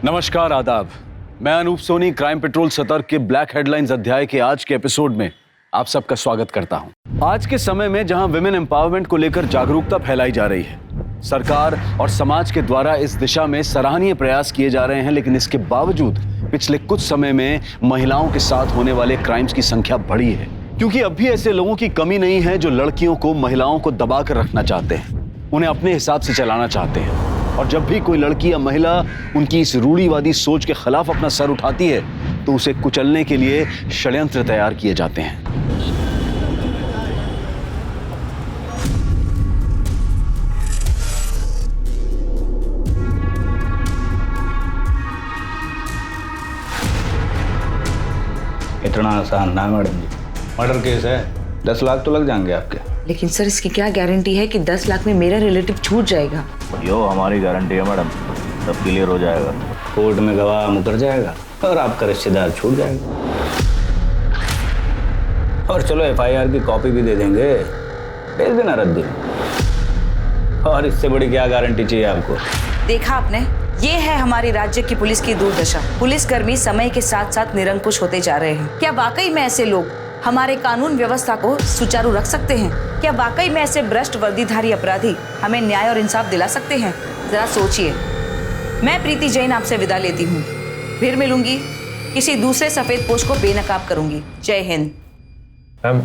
नमस्कार, आदाब। मैं अनूप सोनी क्राइम पेट्रोल सतर्क के ब्लैक हेडलाइंस अध्याय के आज के एपिसोड में आप सबका स्वागत करता हूं। आज के समय में जहां विमेन एम्पावरमेंट को लेकर जागरूकता फैलाई जा रही है, सरकार और समाज के द्वारा इस दिशा में सराहनीय प्रयास किए जा रहे हैं, लेकिन इसके बावजूद पिछले कुछ समय में महिलाओं के साथ होने वाले क्राइम्स की संख्या बढ़ी है। क्योंकि अब भी ऐसे लोगों की कमी नहीं है जो लड़कियों को, महिलाओं को दबा कर रखना चाहते हैं, उन्हें अपने हिसाब से चलाना चाहते हैं। और जब भी कोई लड़की या महिला उनकी इस रूढ़िवादी सोच के खिलाफ अपना सर उठाती है तो उसे कुचलने के लिए षड्यंत्र तैयार किए जाते हैं। इतना आसान ना मैडम जी, मर्डर केस है, 10 लाख तो लग जाएंगे आपके। लेकिन सर इसकी क्या गारंटी है कि 10 लाख में मेरा रिलेटिव छूट जाएगा? यो हमारी गारंटी है मैडम, सब क्लियर हो जाएगा। कोर्ट में गवाह मुकर जाएगा और आपका रिश्तेदार छूट जाएगा। और चलो FIR की कॉपी भी दे देंगे, भेज देना रद्दी। और इससे बड़ी क्या गारंटी चाहिए आपको? देखा आपने, ये है हमारे राज्य की पुलिस की दुर्दशा। पुलिसकर्मी समय के साथ साथ निरंकुश होते जा रहे हैं। क्या वाकई में ऐसे लोग हमारे कानून व्यवस्था को सुचारू रख सकते हैं? क्या वाकई में ऐसे भ्रष्ट वर्दीधारी अपराधी हमें न्याय और इंसाफ दिला सकते हैं? जरा सोचिए। मैं प्रीति जैन आपसे विदा लेती हूँ। फिर मिलूंगी, किसी दूसरे सफेद पोश को बेनकाब करूंगी। जय हिंद। मैम,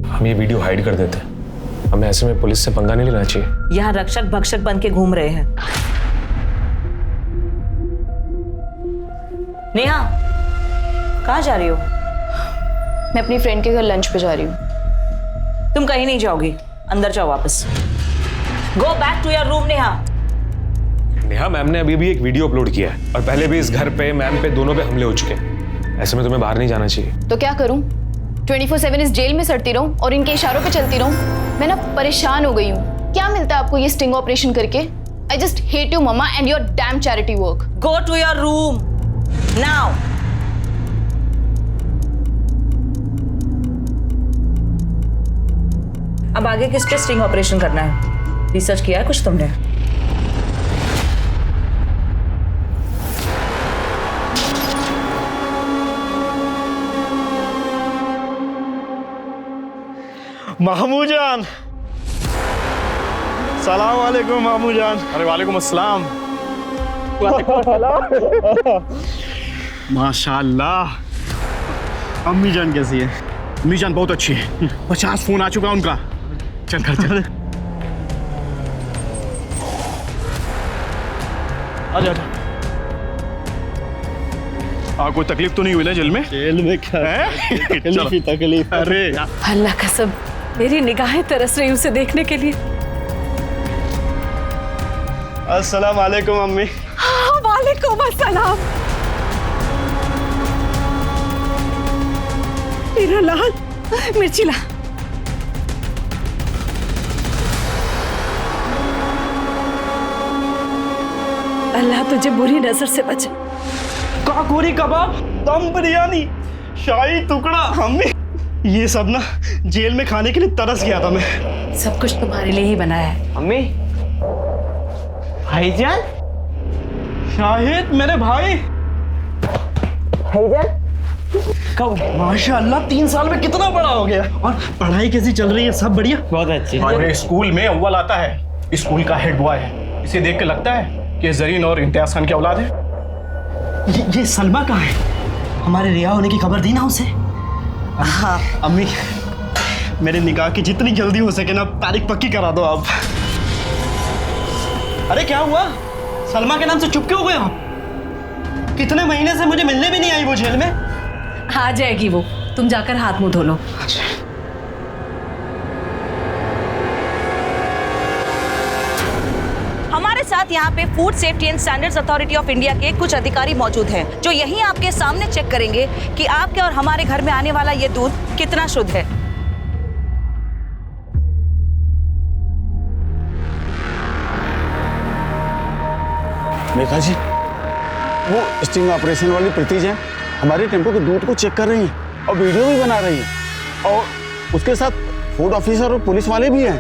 हम ये वीडियो हाइड कर देते हैं। हमें ऐसे में पुलिस से पंगा नहीं लेना चाहिए। यहाँ रक्षक भक्षक बन के घूम रहे हैं। नेहा, कहाँ जा रही हो? मैं अपनी फ्रेंड के घर लंच पे जा रही हूँ। तुम कहीं नहीं जाओगी, अंदर जाओ वापस। Go back to your room. Neha, Neha, ma'am ने अभी भी एक वीडियो अपलोड किया है और पहले भी इस घर पे, मैम पे, दोनों पे हमले हो चुके हैं। ऐसे में तुम्हें बाहर नहीं जाना चाहिए। तो क्या करूँ? 24/7 इस जेल में सड़ती रहूँ और इनके इशारों पे चलती रहूँ? मैं ना परेशान हो गई हूँ। क्या मिलता है आपको ये स्टिंग ऑपरेशन करके? I just hate you mamma and your damn charity work. Go to your room now. अब आगे किस पे स्टिंग ऑपरेशन करना है? रिसर्च किया है कुछ तुमने? मामू जान, सलाम वालेकुम मामू जान। अरे वालेकुम अस्सलाम। माशाल्लाह। अम्मी जान कैसी है? अम्मी जान बहुत अच्छी है। 50 फोन आ चुका उनका। चल घर चल। आजा आजा। कोई तकलीफ तो नहीं हुई ना जेल में? जेल में क्या है? तकलीफ। अरे अल्लाह कसम, मेरी निगाहें तरस रही उसे देखने के लिए। अस्सलाम वालेकुम अम्मी। हाँ, वालेकुम अस्सलाम। मेरा लाल, मिर्ची ला। अल्लाह तुझे बुरी नजर से बचे। काकोरी कबाब, दम बिरयानी, शाही टुकड़ा। अम्मी, ये सब ना जेल में खाने के लिए तरस गया था मैं। सब कुछ तुम्हारे लिए ही बनाया है। अम्मी, भाईजान, शाहिद मेरे भाई। भाईजान कब? माशाअल्लाह 3 साल में कितना बड़ा हो गया। और पढ़ाई कैसी चल रही है? सब बढ़िया? बहुत अच्छी। हमारे स्कूल में अव्वल आता है, स्कूल का हेड बॉय है। इसे देख के लगता है कि जरीन और इम्तियाज खान की औलाद है। ये सलमा कहाँ है? हमारे रिहा होने की खबर दी ना उसे। हाँ अम्मी, मेरे निकाह की जितनी जल्दी हो सके ना तारीख पक्की करा दो आप। अरे क्या हुआ? सलमा के नाम से चुप क्यों हो गए आप? कितने महीने से मुझे मिलने भी नहीं आई वो जेल में। आ जाएगी वो, तुम जाकर हाथ मुंह धो लो। हमारे साथ यहाँ पे food safety and standards authority of India के कुछ अधिकारी मौजूद हैं, जो यही आपके सामने चेक करेंगे कि आपके और हमारे घर में आने वाला ये दूध कितना शुद्ध है। मेघा जी, वो स्टिंग ऑपरेशन वाली प्रीति जैन हमारे टेम्पो के दूध को चेक कर रही है और वीडियो भी बना रही है, और उसके साथ फूड ऑफिसर और पुलिस वाले भी हैं।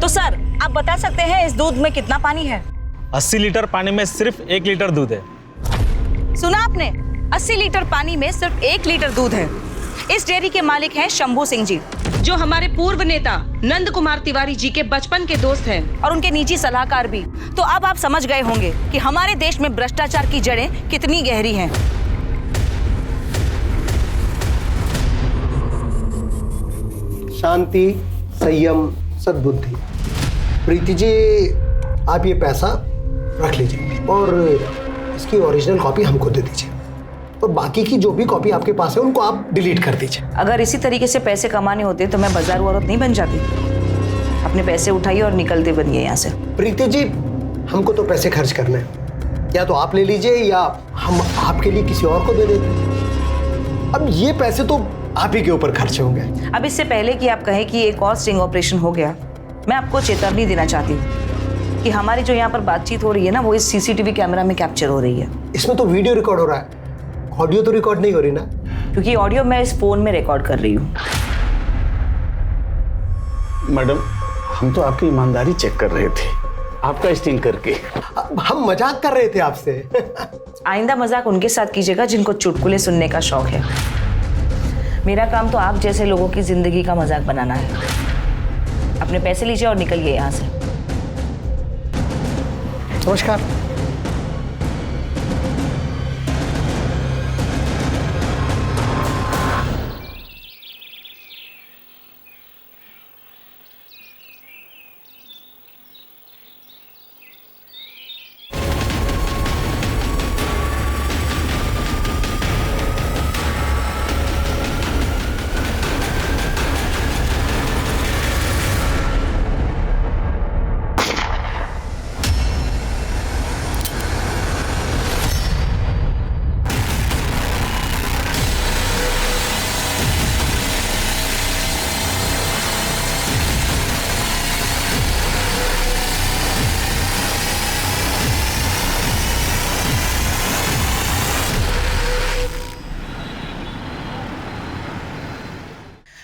तो सर, आप बता सकते हैं इस दूध में कितना पानी है? 80 लीटर पानी में सिर्फ 1 लीटर दूध है। सुना आपने? 80 लीटर पानी में सिर्फ 1 लीटर दूध है। इस डेयरी के मालिक हैं शंभू सिंह जी, जो हमारे पूर्व नेता नंद कुमार तिवारी जी के बचपन के दोस्त हैं और उनके निजी सलाहकार भी। तो अब आप समझ गए होंगे कि हमारे देश में भ्रष्टाचार की जड़ें कितनी गहरी हैं। शांति, संयम, सद्बुद्धि। प्रीति जी, आप ये पैसा रख लीजिए और इसकी ओरिजिनल कॉपी हमको दे दीजिए, और बाकी की जो भी कॉपी आपके पास है उनको आप डिलीट कर दीजिए। अगर इसी तरीके से पैसे कमाने होते तो मैं बाजार औरत नहीं बन जाती। अपने पैसे उठाइए और निकलते बनिए यहाँ से। प्रीति जी, हमको तो पैसे खर्च करने हैं, या तो आप ले लीजिए या हम आपके लिए किसी और को दे देते हैं। अब ये पैसे तो आप ही के ऊपर खर्च होंगे। अब इससे पहले कि आप कहें कि एक और स्टिंग ऑपरेशन हो गया, मैं आपको चेतावनी देना चाहती हूँ कि हमारी जो यहाँ पर बातचीत हो रही है ना, वो इस सीसीटीवी कैमरा में कैप्चर हो रही है। इसमें तो वीडियो रिकॉर्ड हो रहा है, ऑडियो तो रिकॉर्ड नहीं हो रही ना? क्योंकि ऑडियो मैं इस फोन में रिकॉर्ड कर रही हूँ। मैडम, हम तो आपकी ईमानदारी चेक कर रहे थे, आपका स्टिंग करके। हम मजाक कर रहे थे आपसे। आइंदा मजाक उनके साथ कीजिएगा जिनको चुटकुले सुनने का शौक है। मेरा काम तो आप जैसे लोगों की जिंदगी का मजाक बनाना है। अपने पैसे लीजिए और निकलिए यहाँ से। नमस्कार।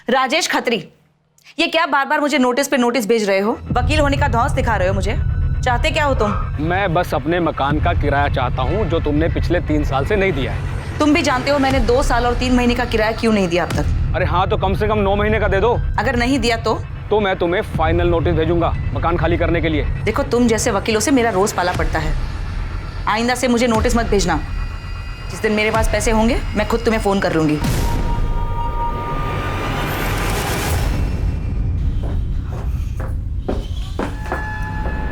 राजेश खत्री, ये क्या बार बार मुझे नोटिस पे नोटिस भेज रहे हो? वकील होने का धौंस दिखा रहे हो मुझे? चाहते क्या हो तुम? मैं बस अपने मकान का किराया चाहता हूँ जो तुमने पिछले 3 साल से नहीं दिया है। तुम भी जानते हो मैंने 2 साल और 3 महीने का किराया क्यों नहीं दिया अब तक। अरे हाँ, तो कम से कम 9 महीने का दे दो। अगर नहीं दिया तो मैं तुम्हें फाइनल नोटिस भेजूंगा मकान खाली करने के लिए। देखो, तुम जैसे वकीलों से मेरा रोज पाला पड़ता है। आइंदा से मुझे नोटिस मत भेजना। जिस दिन मेरे पास पैसे होंगे मैं खुद तुम्हें फोन कर लूंगी।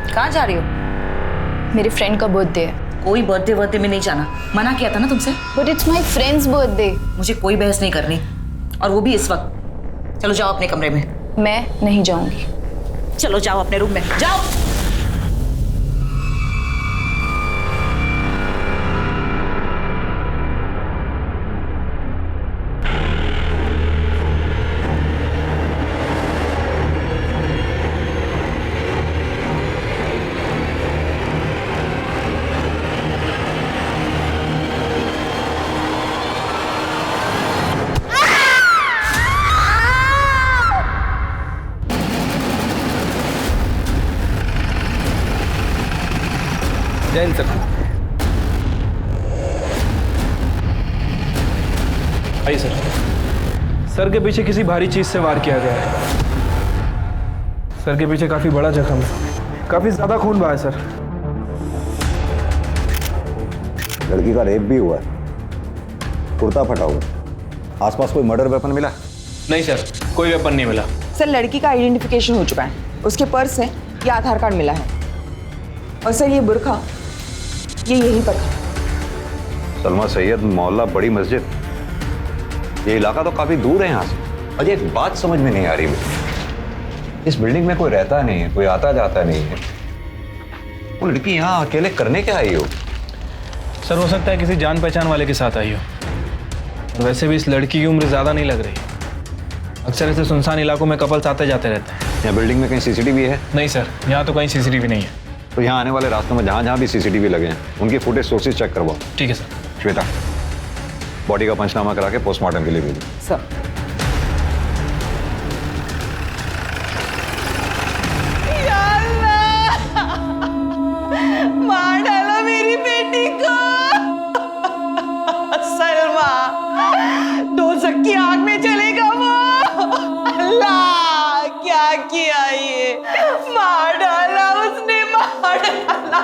कहाँ जा रही हो? मेरे फ्रेंड का बर्थडे है। कोई बर्थडे में नहीं जाना, मना किया था ना तुमसे। But it's my friends birthday. मुझे कोई बहस नहीं करनी, और वो भी इस वक्त। चलो जाओ अपने कमरे में। मैं नहीं जाऊंगी। चलो जाओ अपने रूम में, जाओ। जैन सर। आइए सर। सर के पीछे किसी भारी चीज से वार किया गया है। सर के पीछे काफी बड़ा जख्म है, काफी ज्यादा खून बहा है सर। लड़की का रेप भी हुआ है, कुर्ता फटा हुआ। आसपास कोई मर्डर वेपन मिला? नहीं सर, कोई वेपन नहीं मिला। सर, लड़की का आइडेंटिफिकेशन हो चुका है। उसके पर्स से ये आधार कार्ड मिला है, और सर ये बुर्खा ये यहीं पर था। सलमा सैयद मोहल्ला बड़ी मस्जिद, ये इलाका तो काफी दूर है यहाँ से। अजय, एक बात समझ में नहीं आ रही मुझे। इस बिल्डिंग में कोई रहता नहीं है, कोई आता जाता नहीं है। वो लड़की यहाँ अकेले करने क्या आई हो? सर, हो सकता है किसी जान पहचान वाले के साथ आई हो। वैसे भी इस लड़की की उम्र ज्यादा नहीं लग रही। अक्सर ऐसे सुनसान इलाकों में कपल्स आते जाते रहते हैं। यहाँ बिल्डिंग में कहीं सीसीटीवी है? नहीं सर, यहाँ तो कहीं सीसीटीवी नहीं है। तो यहाँ आने वाले रास्तों में जहाँ जहाँ भी सीसीटीवी लगे हैं उनकी फुटेज सोर्सेज चेक करवाओ। ठीक है सर। श्वेता, बॉडी का पंचनामा करा के पोस्टमार्टम के लिए भेजो। सर। क्या किया ये? मार डाला उसने, मार डाला।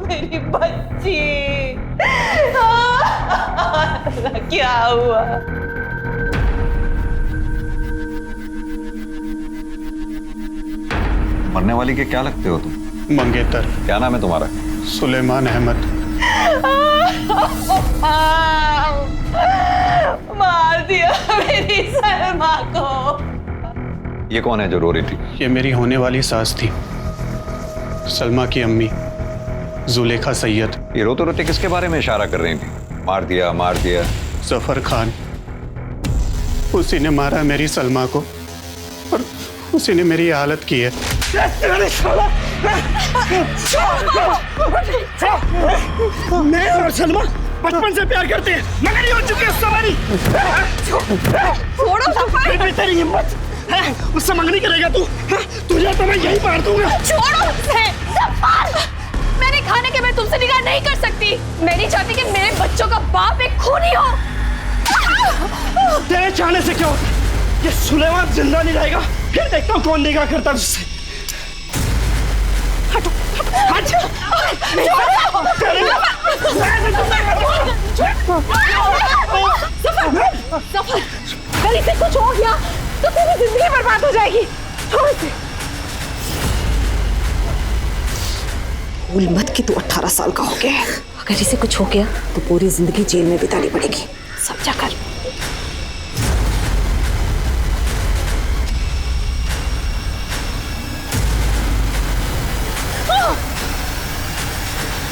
मेरी बच्ची, क्या हुआ? मरने वाली के क्या लगते हो तुम? मंगेतर। क्या नाम है तुम्हारा? सुलेमान अहमद। मार दिया मेरी सलमा को। ये कौन है जो रो रही थी? ये मेरी होने वाली सास थी, सलमा की अम्मी जुलेखा सैयद। ये रोते रोते किसके बारे में इशारा कर रही थी? मार दिया, मार दिया। जफर खान, उसी ने मारा मेरी सलमा को और उसी ने मेरी हालत की है। मैं और सलमा बचपन से प्यार करते हैं, मगर ये हो चुकी है सवारी। छोड़ो सफर। तेरी हिम्मत है, उससे मंगनी करेगा तू? तुझे तो मैं यही मार दूंगा। छोड़ो उसे, सफर। मैंने खाने के मैं तुमसे निकाह नहीं कर सकती। मैं नहीं चाहती कि मेरे बच्चों का बाप एक खूनी हो। तेरे चाहने से क्या होता? ये सुलेमान जिंदा नहीं रहेगा, फिर देखता हूँ कौन निकाह करता तुझसे। हटो, हट। सफर, गली से कुछ हो गया तो तेरी जिंदगी बर्बाद हो जाएगी। छोड़ इसे। भूल मत कि तू 18 साल का हो गया है। अगर इसे कुछ हो गया तो पूरी जिंदगी जेल में बितानी पड़ेगी, समझा कर।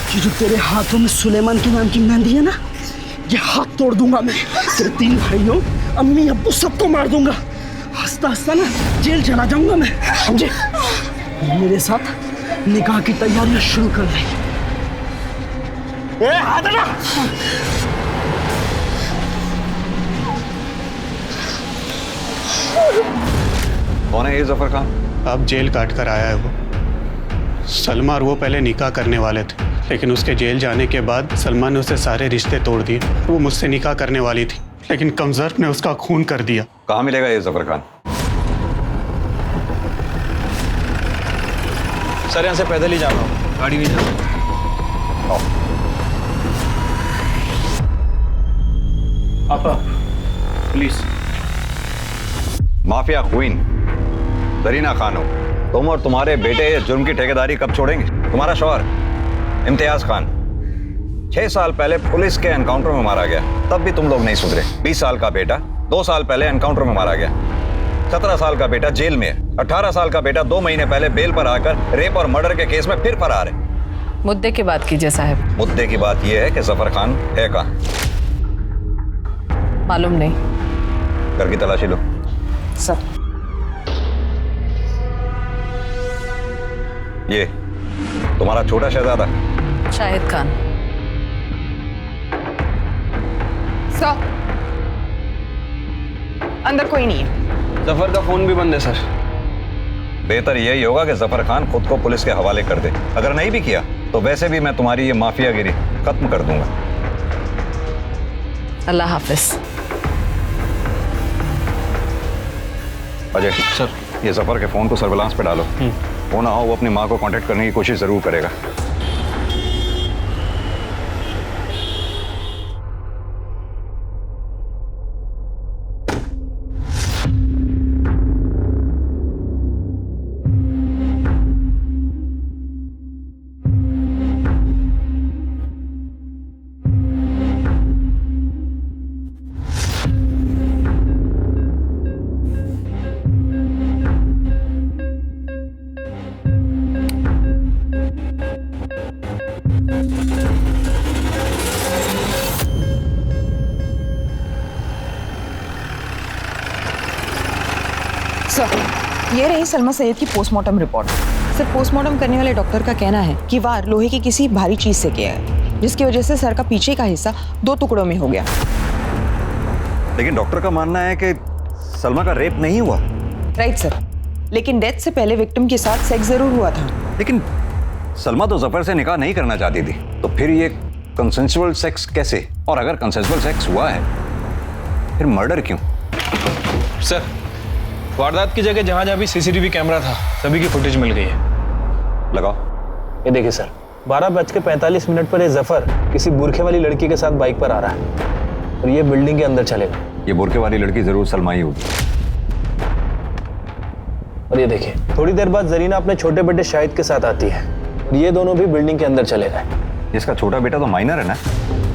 ये जो तेरे हाथों में सुलेमान के नाम की मेहंदी है ना, ये हाथ तोड़ दूंगा मैं। तेरे 3 भाइयों, अम्मी, अब्बू सबको मार दूंगा। हंसता हंसता ना जेल चला जाऊंगा मैं, समझे? मेरे साथ निकाह की तैयारियां शुरू कर दे। हाथ हटा। कौन है ये जफर खान? अब जेल काट कर आया है वो। सलमा और वो पहले निकाह करने वाले थे, लेकिन उसके जेल जाने के बाद सलमा ने उससे सारे रिश्ते तोड़ दिए। वो मुझसे निकाह करने वाली थी, लेकिन कमजर्फ ने उसका खून कर दिया। कहाँ मिलेगा ये जफर खान? सर यहाँ से पैदल ही जा रहा हूँ, गाड़ी नहीं जा। आपा प्लीज। माफिया क्वीन दरीना खानो, तुम और तुम्हारे बेटे ये जुर्म की ठेकेदारी कब छोड़ेंगे? तुम्हारा शौहर इम्तियाज खान 6 साल पहले पुलिस के एनकाउंटर में मारा गया, तब भी तुम लोग नहीं सुधरे। 20 साल का बेटा 2 साल पहले एनकाउंटर में मारा गया। 17 साल का बेटा जेल में है। 18 साल का बेटा 2 महीने पहले बेल पर आकर रेप और मर्डर के केस में फिर फरार है। मुद्दे की बात कीजिए साहब। मुद्दे की बात यह है कि जफर खान है कहाँ? मालूम नहीं। घर की तलाशी लो। सर। ये तुम्हारा छोटा शहजादा शाहिद खान। सर, अंदर कोई नहीं है। जफर का फोन भी बंद है सर। बेहतर यही होगा कि जफर खान खुद को पुलिस के हवाले कर दे। अगर नहीं भी किया तो वैसे भी मैं तुम्हारी ये माफियागिरी खत्म कर दूंगा। अल्लाह हाफिज। अजय सर, ये जफर के फोन को सर्विलांस पे डालो। वो ना हो वो अपनी माँ को कांटेक्ट करने की कोशिश जरूर करेगा। सर, ये रही सलमा सैयद की पोस्टमार्टम रिपोर्ट। सर, पोस्टमार्टम करने वाले डॉक्टर का कहना है कि वार लोहे की किसी भारी चीज से किया है, जिसकी वजह से सर का पीछे का हिस्सा 2 टुकड़ों में हो गया। लेकिन डॉक्टर का मानना है कि सलमा का रेप नहीं हुआ। राइट सर, लेकिन डेथ से पहले विक्टिम के साथ सेक्स जरूर हुआ था। लेकिन सलमा तो जफर से निकाह नहीं करना चाहती थी, तो फिर ये कंसेंसुअल सेक्स कैसे? और अगर कंसेंसुअल सेक्स हुआ है फिर मर्डर क्यों? सर, वारदात की जगह जहां जहां भी सीसीटीवी कैमरा था सभी की फुटेज मिल गई है। लगाओ। ये देखिए सर, 12:45 पर ये जफर किसी बुरखे वाली लड़की के साथ बाइक पर आ रहा है और ये बिल्डिंग के अंदर चलेगा। ये बुरके वाली लड़की जरूर सलमा ही होगी। और ये देखिए, थोड़ी देर बाद जरीना अपने छोटे बेटे शाहिद के साथ आती है और ये दोनों भी बिल्डिंग के अंदर चले गए। इसका छोटा बेटा तो माइनर है ना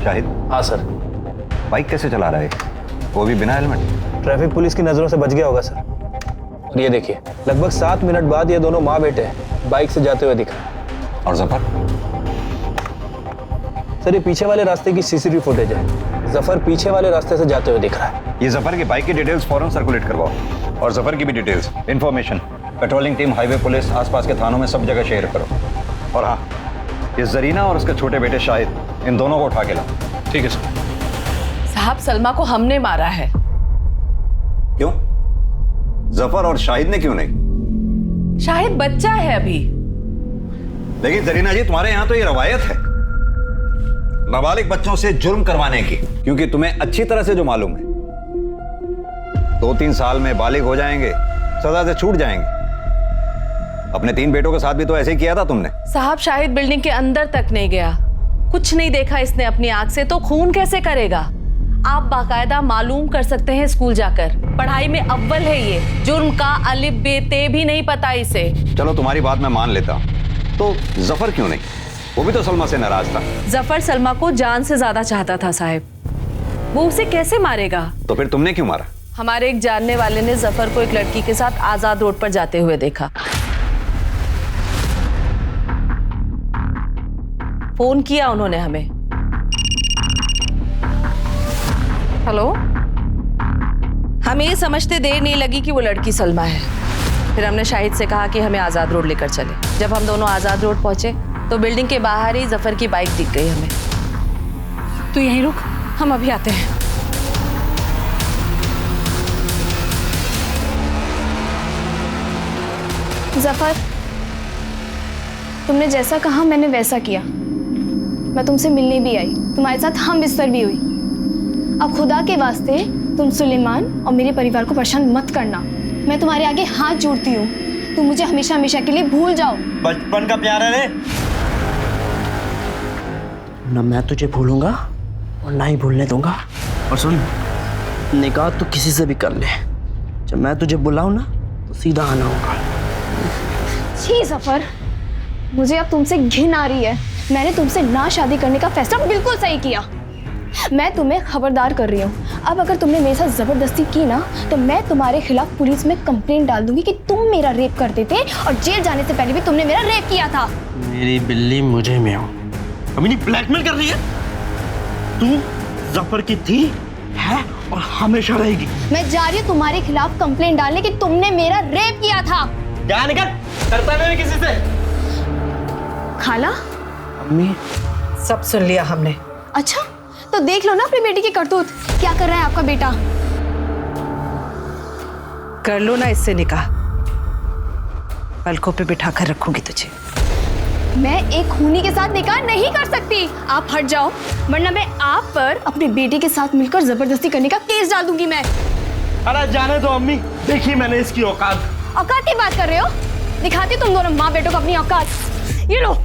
शाहिद? हाँ सर। बाइक कैसे चला रहा है, वो भी बिना हेलमेट? ट्रैफिक पुलिस की नजरों से बच गया होगा सर। और ये देखिए, लगभग 7 मिनट बाद ये दोनों माँ बेटे बाइक से जाते हुए दिखा। और जफर? सर, ये पीछे वाले रास्ते की सीसीटीवी फुटेज है। जफर पीछे वाले रास्ते से जाते हुए दिख रहा है। ये जफर की बाइक की डिटेल्स फौरन सर्कुलेट करवाओ और जफर की भी details, information patrolling team, highway police, आसपास के थानों में सब जगह शेयर करो। और हाँ, ये जरीना और उसके छोटे बेटे शाहिद, इन दोनों को उठा के लाओ। ठीक है सर। साहब, सलमा को हमने मारा है। क्यों? जफर और शाहिद ने क्यों नहीं? शाहिद बच्चा है अभी। लेकिन जरीना जी, तुम्हारे यहां तो ये रवायत है नाबालिग बच्चों से जुर्म करवाने की, क्योंकि तुम्हें अच्छी तरह से जो मालूम है 2-3 साल में बालिग हो जाएंगे, सजा से छूट जाएंगे। अपने 3 बेटों के साथ भी तो ऐसे ही किया था तुमने। साहब, शाहिद बिल्डिंग के अंदर तक नहीं गया, कुछ नहीं देखा इसने अपनी आंख से, तो खून कैसे करेगा? आप बाकायदा मालूम कर सकते हैं स्कूल जाकर। पढ़ाई में अव्वल है ये, जुर्म का अलिफ बे ते भी नहीं पता इसे। चलो तुम्हारी बात मैं मान लेता हूं, तो जफर क्यों नहीं? वो भी तो सलमा से नाराज था। जफर सलमा को जान से ज्यादा चाहता था साहब, वो उसे कैसे मारेगा? तो फिर तुमने क्यों मारा? हमारे एक जानने वाले ने जफर को एक लड़की के साथ आजाद रोड पर जाते हुए देखा। फोन किया उन्होंने हमें। हेलो, हमें ये समझते देर नहीं लगी कि वो लड़की सलमा है। फिर हमने शाहिद से कहा कि हमें आजाद रोड लेकर चले। जब हम दोनों आजाद रोड पहुंचे तो बिल्डिंग के बाहर ही जफर की बाइक दिख गई हमें। तू यहीं रुक, हम अभी आते हैं। जफर, तुमने जैसा कहा मैंने वैसा किया। मैं तुमसे मिलने भी आई, तुम्हारे साथ हम बिस्तर भी हुई। अब खुदा के वास्ते तुम सुलेमान और मेरे परिवार को परेशान मत करना। मैं तुम्हारे आगे हाथ जोड़ती हूँ, तुम मुझे हमेशा हमेशा के लिए भूल जाओ। बचपन का प्यार है ना, मैं तुझे भूलूंगा और ना ही भूलने दूंगा। और सुन, निकाह तो किसी से भी कर ले, जब मैं तुझे बुलाऊं ना तो सीधा आना होगा। छी जफर, मुझे अब तुमसे घिन आ रही है। मैंने तुमसे ना शादी करने का फैसला बिल्कुल सही किया। मैं तुम्हें खबरदार कर रही हूँ, अब अगर तुमने मेरे साथ जबरदस्ती की ना तो मैं तुम्हारे खिलाफ पुलिस में कंप्लेंट डाल दूंगी कि तुम मेरा रेप करते थे और जेल जाने से पहले भी तुमने मेरा रेप किया था। मेरी बिल्ली मुझे में हो, अभी ब्लैकमेल कर रही है। तू जफर की थी, है और हमेशा रहेगी। मैं जा रही हूँ तुम्हारे खिलाफ कंप्लेंट डालने कि तुमने मेरा रेप किया था। क्या निकल करता नहीं किसी से। खाला, अम्मी, सब सुन लिया हमने। अच्छा, तो देख लो ना अपनी बेटी की करतूत। क्या कर रहा है आपका बेटा? कर लो ना इससे निकाह, पलकों पे बिठा कर रखूंगी तुझे। मैं एक खूनी के साथ निकाह नहीं कर सकती। आप हट जाओ, वरना मैं आप पर अपनी बेटी के साथ मिलकर जबरदस्ती करने का केस डाल दूंगी मैं। अरे जाने दो अम्मी, देखी मैंने इसकी औकात। औकात की बात कर रहे हो? दिखाती तुम दोनों माँ बेटों को अपनी औकात। ये लो,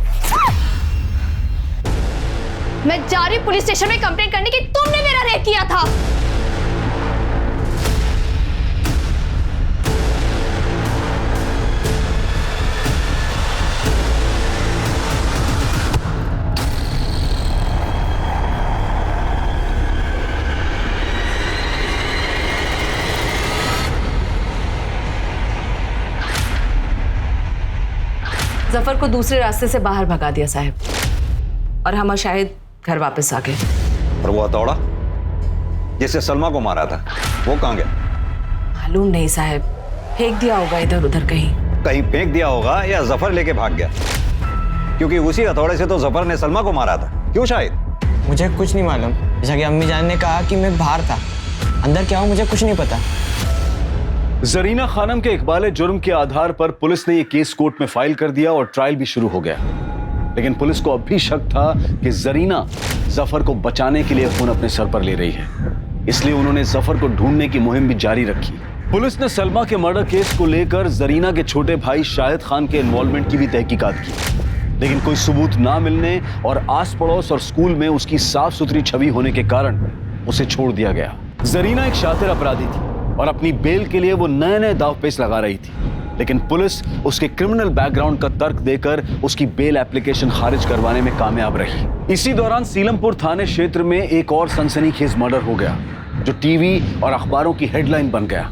मैं जा रही पुलिस स्टेशन में कंप्लेंट करने की तुमने मेरा रेप किया था। जफर को दूसरे रास्ते से बाहर भगा दिया साहब, और हम शायद घर वापस आ गए। और वो हथौड़ा जिससे सलमा को मारा था, वो कहाँ गया? मालूम नहीं साहब, फेंक दिया होगा इधर उधर कहीं। कहीं फेंक दिया होगा या जफर लेके भाग गया, क्योंकि उसी हथौड़े से तो जफर ने सलमा को मारा था। क्यों शाहिद? मुझे कुछ नहीं मालूम, जैसा कि अम्मी जान ने कहा कि मैं बाहर था, अंदर क्या हूँ मुझे कुछ नहीं पता। जरीना खानम के इकबाल जुर्म के आधार पर पुलिस ने यह केस कोर्ट में फाइल कर दिया और ट्रायल भी शुरू हो गया। लेकिन पुलिस को अब भी शक था कि जरीना जफर को बचाने के लिए खून अपने सर पर ले रही है। इसलिए उन्होंने जफर को ढूंढने की मुहिम भी जारी रखी। पुलिस ने सलमा के मर्डर केस को लेकर जरीना के छोटे भाई शाहिद खान के इन्वॉल्वमेंट की भी तहकीकात की, लेकिन कोई सबूत ना मिलने और आस पड़ोस और स्कूल में उसकी साफ सुथरी छवि होने के कारण उसे छोड़ दिया गया। जरीना एक शातिर अपराधी थी और अपनी बेल के लिए वो नए नए दावपेच लगा रही थी, लेकिन पुलिस उसके क्रिमिनल बैकग्राउंड का तर्क देकर उसकी बेल एप्लीकेशन खारिज करवाने में कामयाब रही। इसी दौरान सीलमपुर थाने क्षेत्र में एक और सनसनीखेज मर्डर हो गया, जो टीवी और अखबारों की हेडलाइन बन गया।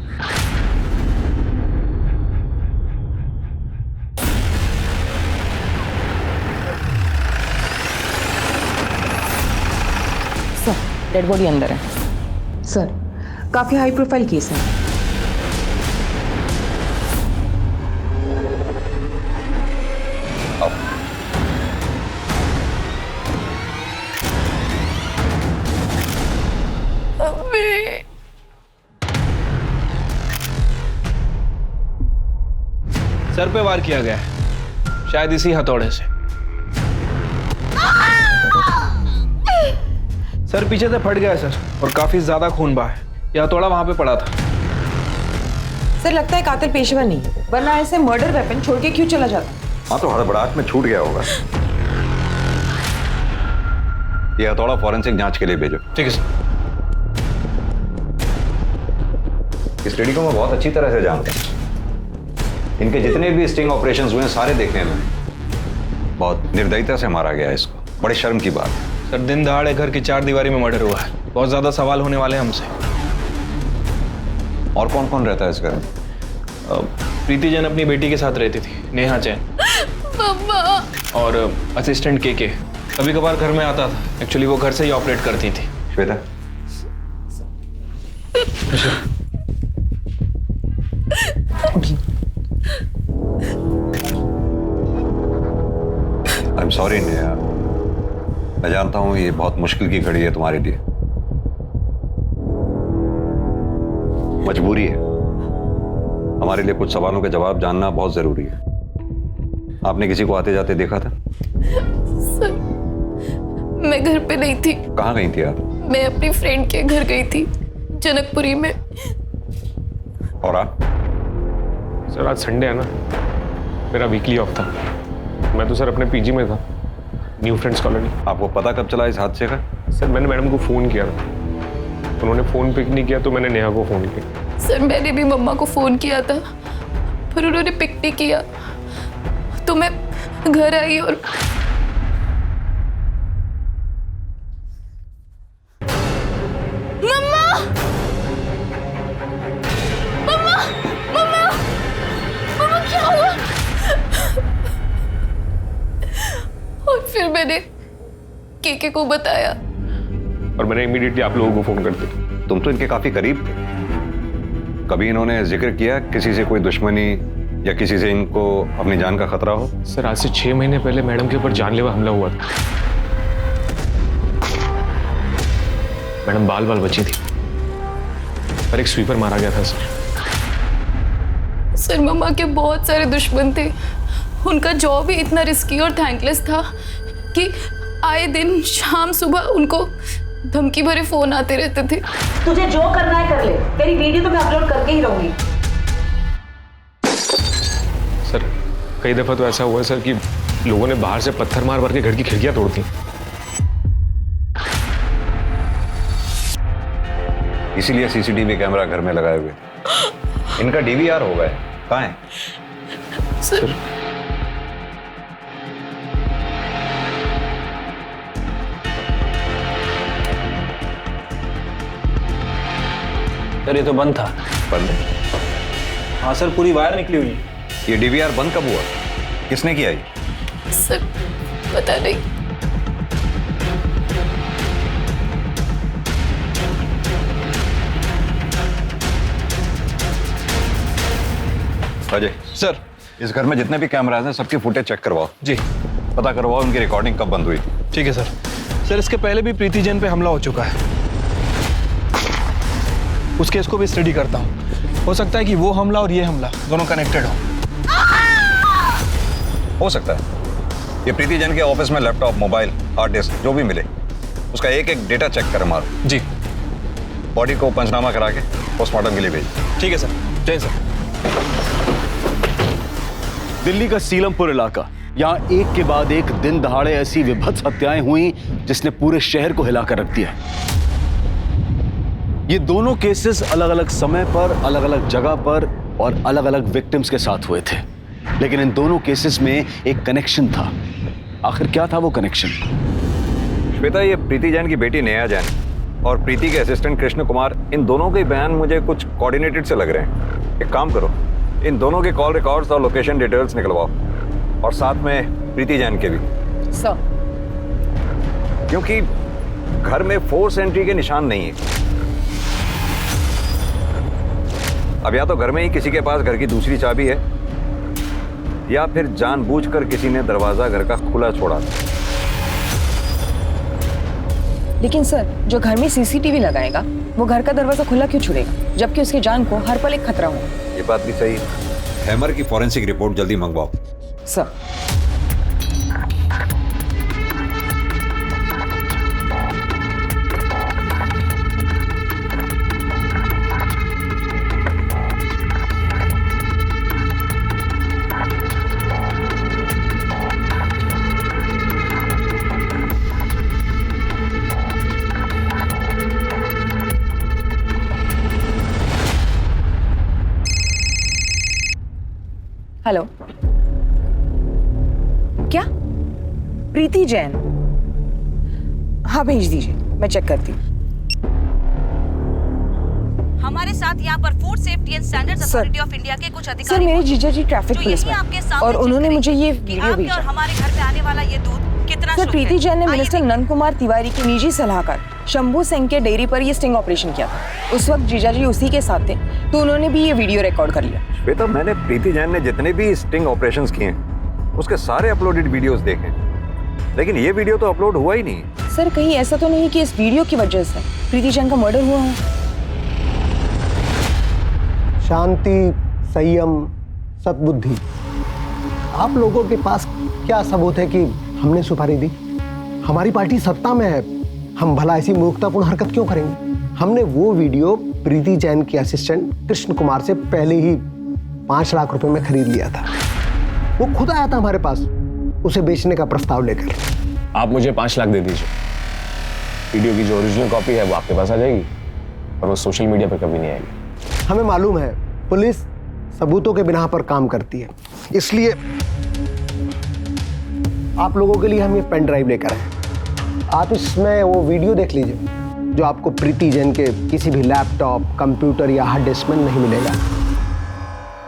सर, डेड बॉडी अंदर है। सर, काफी हाई प्रोफाइल केस है। सर पे वार किया गया है, शायद इसी हथौड़े से। सर पीछे से फट गया है सर, और काफी ज्यादा खून बहा है। यह हथौड़ा वहां पे पड़ा था। सर लगता है कातिल पेशेवर नहीं है, वरना ऐसे मर्डर वेपन छोड़ के क्यों चला जाता? हाँ तो हड़बड़ाहट में छूट गया होगा। ये हथौड़ा फॉरेंसिक जांच के लिए भेजो। ठीक है सर। इस लेडी को मैं बहुत अच्छी तरह से जानता हूँ। इनके जितने भी स्टिंग ऑपरेशंस हुए हैं सारे देखने में बहुत निर्दयता से मारा गया है इसको। बड़ी शर्म की बात। सर दिन दहाड़े घर की 4 दीवारी में मर्डर हुआ है। बहुत ज्यादा सवाल होने वाले हैं हमसे। और कौन कौन रहता है इस घर में? प्रीति जैन अपनी बेटी के साथ रहती थी, नेहा जैन। और असिस्टेंट के कभी कभार घर में आता था। एक्चुअली वो घर से ही ऑपरेट करती थी। Shweta, I am sorry Neha, मैं जानता हूं ये बहुत मुश्किल की घड़ी है तुम्हारे लिए। मजबूरी है, हमारे लिए कुछ सवालों के जवाब जानना बहुत जरूरी है। आपने किसी को आते जाते देखा था? सर, मैं घर पे नहीं थी। कहाँ गई थी आप? मैं अपनी फ्रेंड के घर गई थी, जनकपुरी में। और आप? सर आज संडे है ना, मेरा वीकली ऑफ था। मैं तो सर अपने पीजी में था, न्यू फ्रेंड्स कॉलोनी। आपको पता कब चला इस हादसे का? सर मैंने मैडम को फ़ोन किया था, उन्होंने फ़ोन पिक नहीं किया तो मैंने नेहा को फ़ोन किया। सर मैंने भी मम्मा को फ़ोन किया था, पर उन्होंने पिक नहीं किया, तो मैं घर आई और मम्मा मम्मा मम्मा मम्मा क्या हुआ? और फिर मैंने केके को बताया और मैंने इमीडिएटली आप लोगों को फ़ोन कर दिया। तुम तो इनके काफी करीब थे। कभी इन्होंने जिक्र किया किसी से कोई दुश्मनी या किसी से इनको अपनी जान का खतरा हो? सर आज से 6 महीने पहले मैडम के ऊपर जानलेवा हमला हुआ था। मैडम बाल बाल बची थी, पर एक स्वीपर मारा गया था सर। सर मम्मा के बहुत सारे दुश्मन थे। उनका जॉब ही इतना रिस्की और थैंकलेस था कि आए दिन शाम सुबह उनको धमकी भरे फोन आते रहते थे। तुझे जो करना है कर ले, तेरी वीडियो तो मैं अपलोड करके ही रहूंगी। सर कई दफा तो ऐसा हुआ है सर कि लोगों ने बाहर से पत्थर मार मार के घर की खिड़कियां तोड़ दी। इसीलिए सीसीटीवी कैमरा घर में लगाए हुए। इनका डीवीआर हो गया, कहाँ है? सर सर ये तो बंद था। बंद है? हाँ सर, पूरी वायर निकली हुई है। ये डीवीआर बंद कब हुआ? किसने किया ये? सर पता नहीं। अजय सर, इस घर में जितने भी कैमरास हैं सबकी फुटेज चेक करवाओ। जी। पता करवाओ उनकी रिकॉर्डिंग कब बंद हुई थी। ठीक है सर। सर इसके पहले भी प्रीति जैन पे हमला हो चुका है, उस केस को भी स्टडी करता हूँ। हो सकता है कि वो हमला और ये हमला दोनों कनेक्टेड हो सकता है। ये प्रीति जैन के ऑफिस में लैपटॉप, मोबाइल, हार्ड डिस्क जो भी मिले उसका एक एक डेटा चेक कर मारो। जी। बॉडी को पंचनामा करा के पोस्टमार्टम के लिए भेज। ठीक है सर। जय सर। दिल्ली का सीलमपुर इलाका, यहाँ एक के बाद एक दिन दहाड़े ऐसी विभत्स हत्याएं हुई जिसने पूरे शहर को हिलाकर रख दिया। ये दोनों केसेस अलग अलग समय पर, अलग अलग जगह पर और अलग अलग विक्टिम्स के साथ हुए थे, लेकिन इन दोनों केसेस में एक कनेक्शन था। आखिर क्या था वो कनेक्शन? श्वेता, ये प्रीति जैन की बेटी नेहा जैन और प्रीति के असिस्टेंट कृष्ण कुमार, इन दोनों के बयान मुझे कुछ कोऑर्डिनेटेड से लग रहे हैं। एक काम करो, इन दोनों के कॉल रिकॉर्ड्स और लोकेशन डिटेल्स निकलवाओ, और साथ में प्रीति जैन के भी। सर, क्योंकि घर में फोर्स एंट्री के निशान नहीं है। अब या तो घर में ही किसी के पास घर की दूसरी चाबी है, या फिर जानबूझकर किसी ने दरवाजा घर का खुला छोड़ा था। लेकिन सर, जो घर में सीसीटीवी लगाएगा वो घर का दरवाजा खुला क्यों छोड़ेगा, जबकि उसकी जान को हर पल एक खतरा हो। ये बात भी सही है। हैमर की फॉरेंसिक रिपोर्ट जल्दी मंगवाओ। सर। हेलो, क्या? प्रीति जैन? हाँ, भेज दीजिए, मैं चेक करती हूँ। हमारे साथ यहाँ पर food safety and standards authority of India के कुछ अधिकारी। सर, मेरे जीजा जी ट्रैफिक पुलिस में और उन्होंने मुझे ये वीडियो भेजा। और हमारे घर पे आने वाला ये दूध कितना सर, प्रीति जैन ने मिनिस्टर नंद कुमार तिवारी के निजी सलाहकार शंभू सिंह के डेयरी पर ये स्टिंग ऑपरेशन किया था। उस वक्त जीजा जी उसी के साथ थे, तो उन्होंने भी ये वीडियो रिकॉर्ड कर लिया। श्वेता, मैंने प्रीति जैन ने जितने भी स्टिंग ऑपरेशंस किए हैं उसके सारे अपलोडेड वीडियोस देखे, लेकिन ये वीडियो तो अपलोड हुआ ही नहीं। सर, कहीं ऐसा तो नहीं कि इस वीडियो की वजह से प्रीति जैन का मर्डर हुआ हो? शांति, संयम, सद्बुद्धि। आप लोगों के पास क्या सबूत है कि हमने सुपारी दी? हमारी पार्टी सत्ता में है, हम भला ऐसी मूर्खतापूर्ण हरकत क्यों करेंगे? हमने वो वीडियो प्रीति जैन के असिस्टेंट कृष्ण कुमार से पहले ही 5 लाख रुपए में खरीद लिया था। वो खुद आया था हमारे पास उसे बेचने का प्रस्ताव लेकर। आप मुझे 5 लाख दे दीजिए, वीडियो की जो ओरिजिनल कॉपी है वो आपके पास आ जाएगी और वो सोशल मीडिया पर कभी नहीं आएगी। हमें मालूम है पुलिस सबूतों के बिना पर काम करती है, इसलिए आप लोगों के लिए हम ये पेन ड्राइव लेकर आए। आप इसमें वो वीडियो देख लीजिए जो आपको प्रीति जैन के किसी भी लैपटॉप, कंप्यूटर या हार्ड डिस्क में नहीं मिलेगा।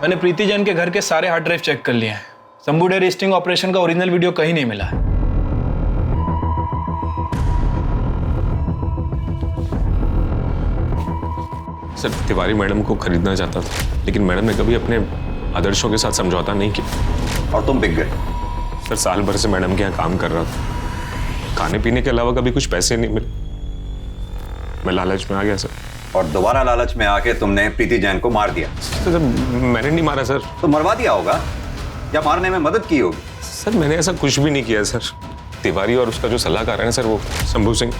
मैंने प्रीति जैन के घर के सारे हार्ड ड्राइव चेक कर लिए हैं। शंभू डेयरी स्टिंग ऑपरेशन का ओरिजिनल वीडियो कहीं नहीं मिला है। सर, तिवारी मैडम को खरीदना चाहता था, लेकिन मैडम ने कभी अपने आदर्शों के साथ समझौता नहीं किया। और तुम बिक गए? सर, साल भर से मैडम के यहाँ काम कर रहा था, खाने पीने के अलावा कभी कुछ पैसे नहीं मिले, मैं लालच में आ गया सर। और दोबारा लालच में आके तुमने प्रीति जैन को मार दिया? सर, मैंने नहीं मारा सर। तो मरवा दिया होगा या मारने में मदद की होगी? सर, मैंने ऐसा कुछ भी नहीं किया सर। तिवारी और उसका जो सलाहकार है ना सर, वो शंभू सिंह,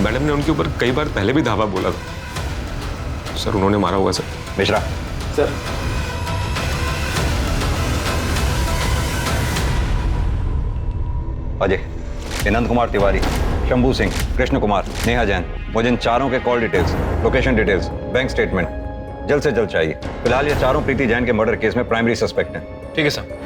मैडम ने उनके ऊपर कई बार पहले भी धावा बोला था सर, उन्होंने मारा होगा सर। मिश्रा। सर, अजय, नंद कुमार तिवारी, शंभू सिंह, कृष्ण कुमार, नेहा जैन, मुझे इन चारों के call details, location details, bank statement जल्द से जल्द चाहिए। फिलहाल ये चारों प्रीति जैन के मर्डर केस में प्राइमरी सस्पेक्ट हैं। ठीक है सर।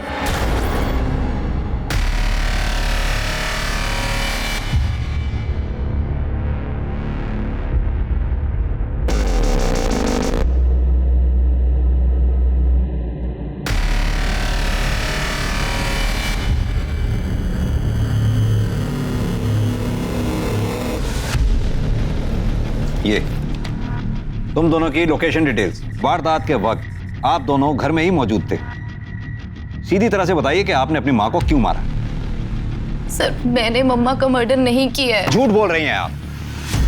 ये तुम दोनों की लोकेशन डिटेल्स, वारदात के वक्त आप दोनों घर में ही मौजूद थे। सीधी तरह से बताइए कि आपने अपनी मां को क्यों मारा? सर, मैंने मम्मा का मर्डर नहीं किया है। झूठ बोल रही हैं आप।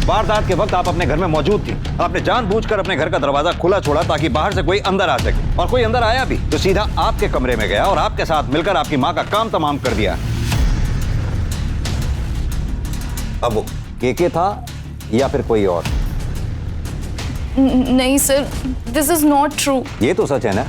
वारदात के वक्त आप अपने घर में मौजूद थी। आपने जानबूझकर अपने घर का दरवाजा खुला छोड़ा ताकि बाहर से कोई अंदर आ सके, और कोई अंदर आया भी तो सीधा आपके कमरे में गया और आपके साथ मिलकर आपकी मां का काम तमाम कर दिया। अब वो केके था या फिर कोई और? नहीं sir, this is not true. ये तो सच है ना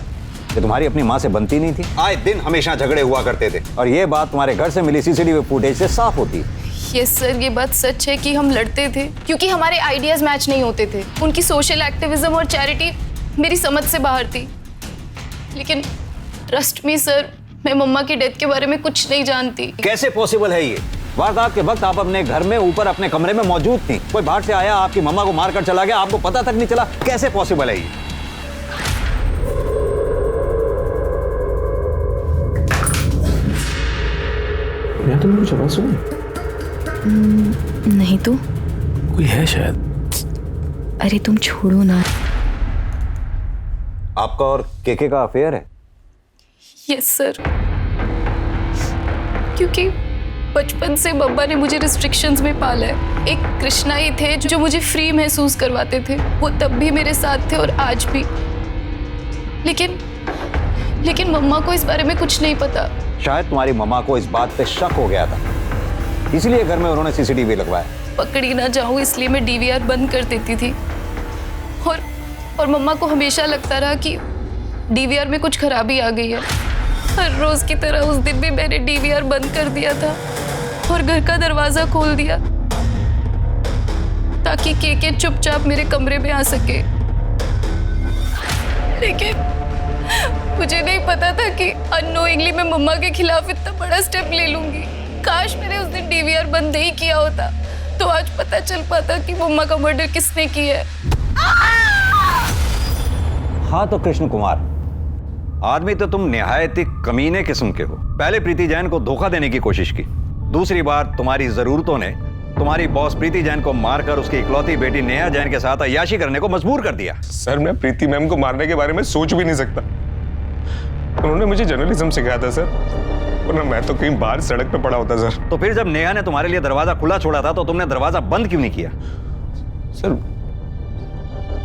कि तुम्हारी अपनी माँ से बनती नहीं थी, आए दिन हमेशा झगड़े हुआ करते थे, और ये बात तुम्हारे घर से मिली सीसीटीवी फुटेज से साफ होती है। यस सर, ये बात सच है कि हम लड़ते थे क्योंकि हमारे आइडियाज मैच नहीं होते थे। उनकी सोशल एक्टिविज्म और चैरिटी मेरी समझ से बाहर थी। लेकिन ट्रस्ट मी सर, मैं मम्मा की डेथ के बारे में कुछ नहीं जानती। कैसे पॉसिबल है ये? वारदात के वक्त आप अपने घर में ऊपर अपने कमरे में मौजूद थी, कोई बाहर से आया आपकी मम्मा को मारकर चला गया, आपको पता तक नहीं चला। कैसे पॉसिबल है ये? यहाँ तुमने कुछ आवाज सुनी? नहीं तो कोई है शायद। अरे तुम छोड़ो ना। आपका और केके का अफेयर है? यस सर, क्योंकि बचपन से बब्बा ने मुझे रिस्ट्रिक्शंस में पाला है। एक कृष्णा ही थे जो मुझे फ्री महसूस करवाते थे, वो तब भी मेरे साथ थे और आज भी। लेकिन मम्मा को इस बारे में कुछ नहीं पता। शायद तुम्हारी मम्मा को इस बात पे शक हो गया था, इसलिए घर में उन्होंने सीसीटीवी लगवाया। पकड़ी ना जाऊं इसलिए मैं डीवीआर बंद कर देती थी, और मम्मा को हमेशा लगता रहा कि डीवीआर में कुछ खराबी आ गई है। हर रोज की तरह उस दिन भी मैंने डीवीआर बंद कर दिया था और घर का दरवाजा खोल दिया ताकि केके चुपचाप मेरे कमरे में आ सके। लेकिन मुझे नहीं पता था कि अननोइंगली मैं मम्मा के खिलाफ इतना बड़ा स्टेप ले लूंगी। काश मैंने उस दिन डीवीआर बंद नहीं किया होता तो आज पता चल पाता कि मम्मा का मर्डर किसने किया है। हाँ तो कृष्ण कुमार, आदमी तो तुम निहायत ही कमीने किस्म के हो। पहले प्रीति जैन को धोखा देने की कोशिश की, दूसरी बार तुम्हारी जरूरतों ने तुम्हारी बॉस प्रीति जैन को मारकर उसकी इकलौती बेटी नेहा जैन के साथ अय्याशी करने को मजबूर कर दिया। सर मैं प्रीति मैम को मारने के बारे में सोच भी नहीं सकता। उन्होंने मुझे जर्नलिज्म सिखाया था सर, वरना मैं तो कहीं बाहर सड़क पे पड़ा होता सर। तो फिर जब नेहा ने तुम्हारे लिए दरवाजा खुला छोड़ा था तो तुमने दरवाजा बंद क्यों नहीं किया? सर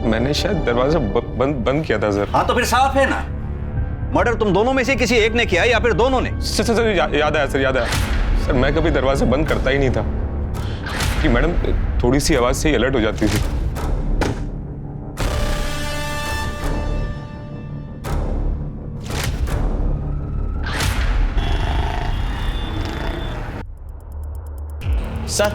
मैंने शायद दरवाजा बंद किया था सर। हाँ तो फिर साफ है ना, मर्डर तुम दोनों में से किसी एक ने किया या फिर दोनों ने? सर याद आया सर, याद आया सर। मैं कभी दरवाजा बंद करता ही नहीं था कि मैडम थोड़ी सी आवाज से ही अलर्ट हो जाती थी। सर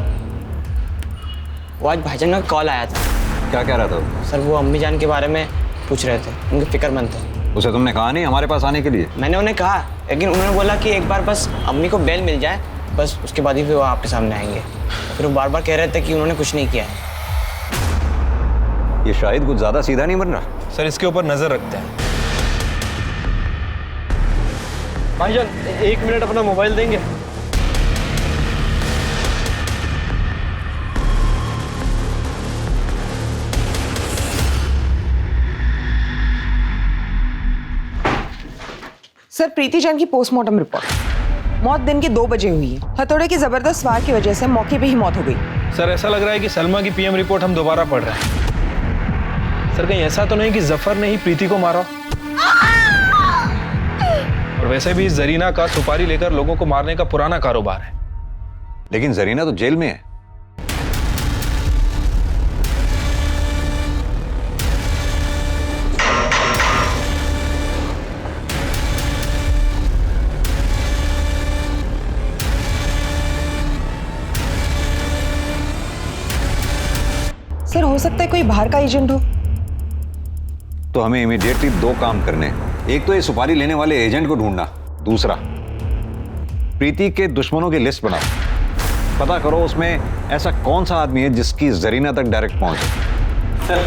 वो आज भाईजान का कॉल आया था। क्या कह रहा था? सर वो अम्मी जान के बारे में पूछ रहे थे, उनके फिक्रमंद थे। उसे तुमने कहा नहीं हमारे पास आने के लिए? मैंने उन्हें कहा, लेकिन उन्होंने बोला कि एक बार बस अम्मी को बेल मिल जाए, बस उसके बाद ही फिर वो आपके सामने आएंगे। फिर वो बार बार कह रहे थे कि उन्होंने कुछ नहीं किया है। ये शायद कुछ ज्यादा सीधा नहीं बन रहा। सर इसके ऊपर नजर रखते हैं। भाईजान 1 मिनट अपना मोबाइल देंगे? सर प्रीति जैन की पोस्टमार्टम रिपोर्ट। मौत दिन के 2 बजे हुई है। हथौड़े के जबरदस्त वार की वजह से मौके पे ही मौत हो गई। सर ऐसा लग रहा है कि सलमा की पीएम रिपोर्ट हम दोबारा पढ़ रहे हैं। सर कहीं ऐसा तो नहीं कि जफर ने ही प्रीति को मारा? और वैसे भी जरीना का सुपारी लेकर लोगों को मारने का पुराना कारोबार है। लेकिन जरीना तो जेल में है। सर हो सकता है कोई बाहर का एजेंट हो। तो हमें इमीडिएटली 2 काम करने हैं। एक तो ये सुपारी लेने वाले एजेंट को ढूंढना, दूसरा प्रीति के दुश्मनों की लिस्ट बनाओ। पता करो उसमें ऐसा कौन सा आदमी है जिसकी जरीना तक डायरेक्ट पहुंचे। सर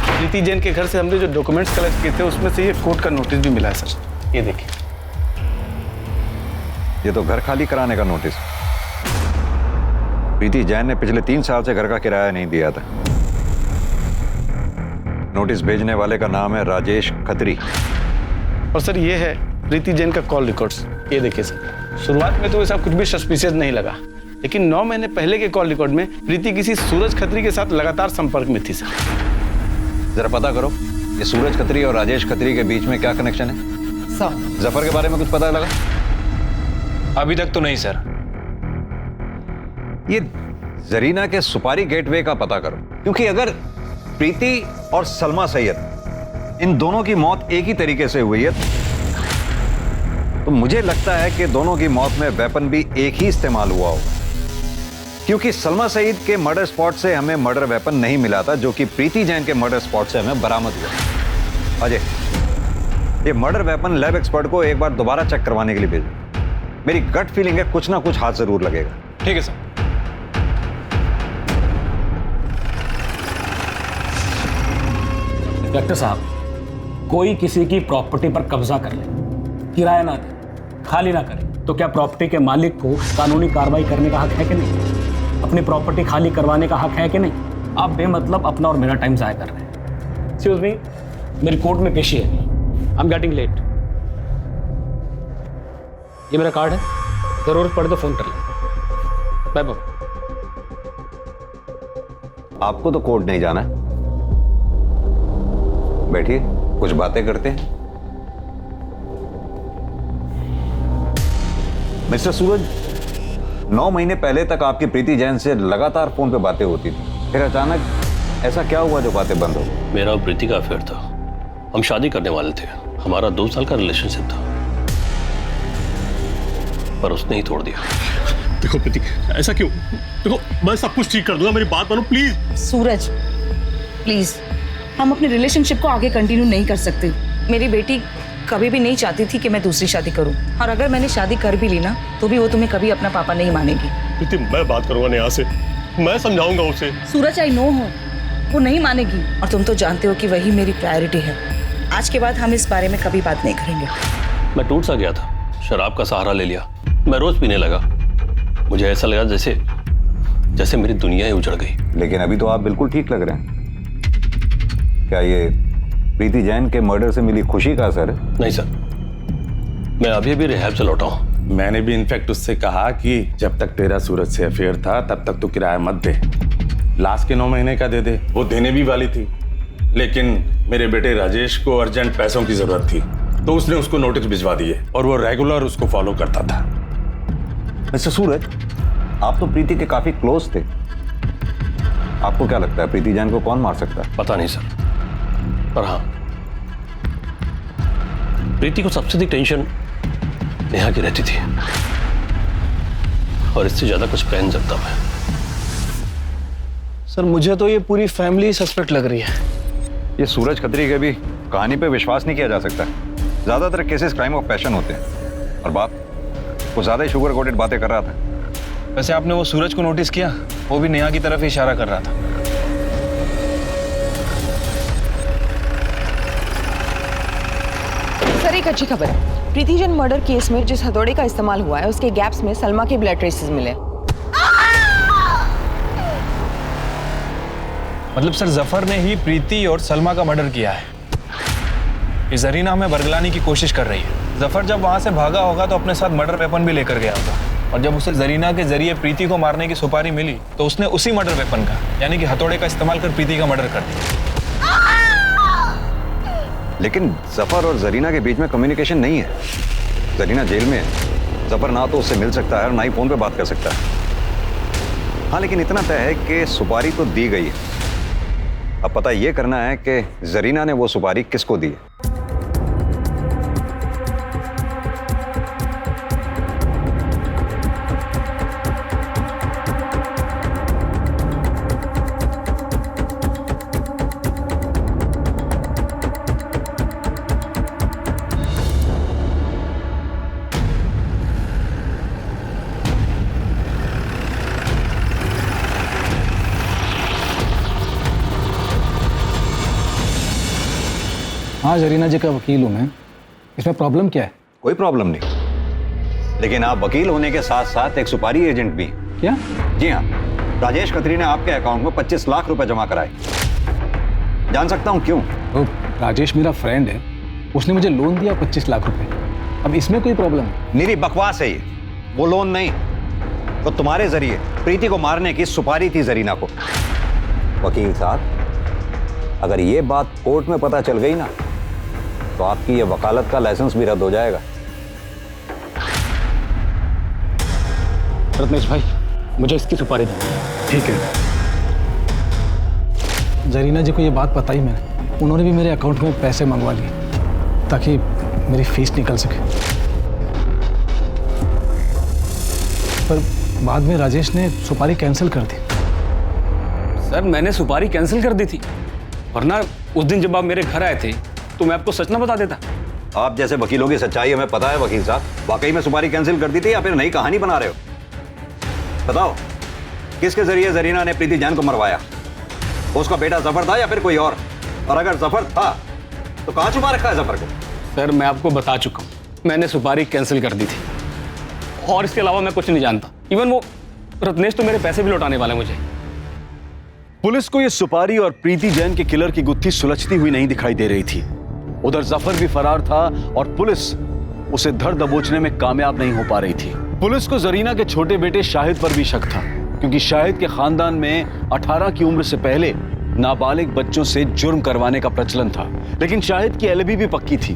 प्रीति जैन के घर से हमने जो डॉक्यूमेंट्स कलेक्ट किए थे उसमें से ये कोर्ट का नोटिस भी मिला है सर, ये देखिए। ये तो घर खाली कराने का नोटिस। प्रीति जैन ने पिछले 3 साल से घर का किराया नहीं दिया था। नोटिस भेजने वाले का नाम है राजेश खत्री। और सर ये है प्रीति जैन का कॉल रिकॉर्ड्स, ये देखिए सर। शुरुआत में तो ऐसा कुछ भी सस्पिशियस नहीं लगा, लेकिन 9 महीने पहले के कॉल रिकॉर्ड में प्रीति किसी सूरज खत्री के साथ लगातार संपर्क में थी सर। जरा पता करो ये सूरज खत्री और राजेश खत्री के बीच में क्या कनेक्शन है? सर जफर के बारे में कुछ पता लगा? अभी तक तो नहीं सर। ये जरीना के सुपारी गेटवे का पता करो, क्योंकि अगर प्रीति और सलमा सैयद, इन दोनों की मौत एक ही तरीके से हुई है, तो मुझे लगता है कि दोनों की मौत में वेपन भी एक ही इस्तेमाल हुआ होगा, क्योंकि सलमा सईद के मर्डर स्पॉट से हमें मर्डर वेपन नहीं मिला था, जो कि प्रीति जैन के मर्डर स्पॉट से हमें बरामद हुआ। अजय, ये मर्डर वेपन लैब एक्सपर्ट को एक बार दोबारा चेक करवाने के लिए भेजो। मेरी गट फीलिंग है कुछ ना कुछ हाथ जरूर लगेगा। ठीक है सर। डॉक्टर साहब, कोई किसी की प्रॉपर्टी पर कब्जा कर ले, किराया ना दे, खाली ना करे, तो क्या प्रॉपर्टी के मालिक को कानूनी कार्रवाई करने का हक है कि नहीं? अपनी प्रॉपर्टी खाली करवाने का हक है कि नहीं? आप बेमतलब अपना और मेरा टाइम ज़ाया कर रहे हैं। एक्सक्यूज मी, मेरी कोर्ट में पेशी है, आई एम गेटिंग लेट। ये मेरा कार्ड है, जरूरत पड़े तो फोन कर ले। Bye bye. आपको तो कोर्ट नहीं जाना है, बैठिए, कुछ बातें करते हैं। मिस्टर सूरज, 9 महीने पहले तक आपकी प्रीति जैन से लगातार फोन पे बातें होती थी, फिर अचानक ऐसा क्या हुआ जो बातें बंद हो गई? मेरा और प्रीति का अफेयर था, हम शादी करने वाले थे, हमारा 2 साल का रिलेशनशिप था, पर उसने ही तोड़ दिया। देखो प्रीति, ऐसा क्यों? देखो, मैं सब कुछ ठीक कर दूंगा, मेरी बात मानो प्लीज। सूरज प्लीज, हम अपने रिलेशनशिप को आगे कंटिन्यू नहीं कर सकते। मेरी बेटी कभी भी नहीं चाहती थी कि मैं दूसरी शादी करूं, और अगर मैंने शादी कर भी ली ना, तो भी वो तुम्हें कभी अपना पापा नहीं मानेगी। प्रीति, मैं बात करूंगा नेहा से, मैं समझाऊंगा उसे। सूरज, आई नो हो, वो नहीं मानेगी, और तुम तो जानते हो कि वही मेरी प्रायोरिटी है। आज के बाद हम इस बारे में कभी बात नहीं करेंगे। मैं टूट सा गया था, शराब का सहारा ले लिया, मैं रोज पीने लगा, मुझे ऐसा लगा जैसे मेरी दुनिया ही उजड़ गई। लेकिन अभी तो आप बिल्कुल ठीक लग रहे हैं। क्या ये प्रीति जैन के मर्डर से मिली खुशी का असर है? नहीं सर, मैं अभी भी रिहैब से लौटा हूँ। मैंने भी इनफैक्ट उससे कहा कि जब तक तेरा सूरज से अफेयर था तब तक तो किराया मत दे, लास्ट के 9 महीने का दे दे। वो देने भी वाली थी, लेकिन मेरे बेटे राजेश को अर्जेंट पैसों की जरूरत थी, तो उसने उसको नोटिस भिजवा दिए और वो रेगुलर उसको फॉलो करता था। मिस्टर सूरज, आप तो प्रीति के काफी क्लोज थे, आपको क्या लगता है प्रीति जैन को कौन मार सकता है? पता नहीं सर, पर हाँ, प्रीति को सबसे अधिक टेंशन नेहा की रहती थी, और इससे ज्यादा कुछ कह नहीं सकता मैं। सर, मुझे तो ये पूरी फैमिली सस्पेक्ट लग रही है। ये सूरज खत्री के भी कहानी पे विश्वास नहीं किया जा सकता। ज्यादातर केसेस क्राइम ऑफ पैशन होते हैं, और बाप वो ज्यादा ही शुगर कोटेड बातें कर रहा था। वैसे आपने वो सूरज को नोटिस किया? वो भी नेहा की तरफ इशारा कर रहा था। सर, एक अच्छी खबर है, प्रीति जैन मर्डर केस में जिस हथौड़े का इस्तेमाल हुआ है उसके गैप्स में सलमा के ब्लड ट्रेसेस मिले। मतलब सर, जफर ने ही प्रीति और सलमा का मर्डर किया है। ये जरीना हमें बरगलाने की कोशिश कर रही है। जफर जब वहां से भागा होगा तो अपने साथ मर्डर वेपन भी लेकर गया होगा, और जब उसे जरीना के जरिए प्रीति को मारने की सुपारी मिली तो उसने उसी मर्डर वेपन का, यानी कि हथौड़े का इस्तेमाल कर प्रीति का मर्डर कर दिया। लेकिन जफर और जरीना के बीच में कम्युनिकेशन नहीं है। जरीना जेल में है, जफर ना तो उससे मिल सकता है और ना ही फोन पे बात कर सकता है। हाँ, लेकिन इतना तय है कि सुपारी तो दी गई है। अब पता ये करना है कि जरीना ने वो सुपारी किसको दी है। हाँ, जरीना जी का वकील हूँ मैं। इसमें प्रॉब्लम क्या है? कोई प्रॉब्लम नहीं, लेकिन आप वकील होने के साथ साथ एक सुपारी एजेंट भी। क्या? जी हाँ, राजेश खत्री ने आपके अकाउंट में 25 लाख रुपए जमा कराए। जान सकता हूँ क्यों? तो राजेश मेरा फ्रेंड है, उसने मुझे लोन दिया 25 लाख रुपए। अब इसमें कोई प्रॉब्लम है? निरी बकवास है ये, वो लोन नहीं, तो तुम्हारे जरिए प्रीति को मारने की सुपारी थी जरीना को। वकील साहब, अगर ये बात कोर्ट में पता चल गई ना, तो आपकी ये वकालत का लाइसेंस भी रद्द हो जाएगा। रत्नेश भाई, मुझे इसकी सुपारी दो। ठीक है। जरीना जी को ये बात बताई मैंने, उन्होंने भी मेरे अकाउंट में पैसे मंगवा लिए ताकि मेरी फीस निकल सके। पर बाद में राजेश ने सुपारी कैंसिल कर दी। सर मैंने सुपारी कैंसिल कर दी थी, वरना उस दिन जब आप मेरे घर आए थे तो मैं आपको सच ना बता देता। आप जैसे वकीलों की सच्चाई हमें पता है वकील साहब, वाकई में सुपारी कैंसिल कर दी थी या फिर नई कहानी बना रहे हो? बताओ, किसके जरिए जरीना ने प्रीति जैन को मरवाया? उसका बेटा जफर था या फिर कोई और अगर जफर था तो कहां छुपा रखा है जफर को? सर मैं आपको बता चुका हूँ, मैंने सुपारी कैंसिल कर दी थी और इसके अलावा मैं कुछ नहीं जानता। इवन वो रत्नेश तो मेरे पैसे भी लौटाने वाला है मुझे। पुलिस को यह सुपारी और प्रीति जैन के किलर की गुत्थी सुलझती हुई नहीं दिखाई दे रही थी। उधर जफर भी फरार था और पुलिस उसे धर दबोचने में कामयाब नहीं हो पा रही थी। पुलिस को जरीना के छोटे बेटे शाहिद पर भी शक था, क्योंकि शाहिद के खानदान में 18 की उम्र से पहले नाबालिग बच्चों से जुर्म करवाने का प्रचलन था। लेकिन शाहिद की एलिबी भी पक्की थी।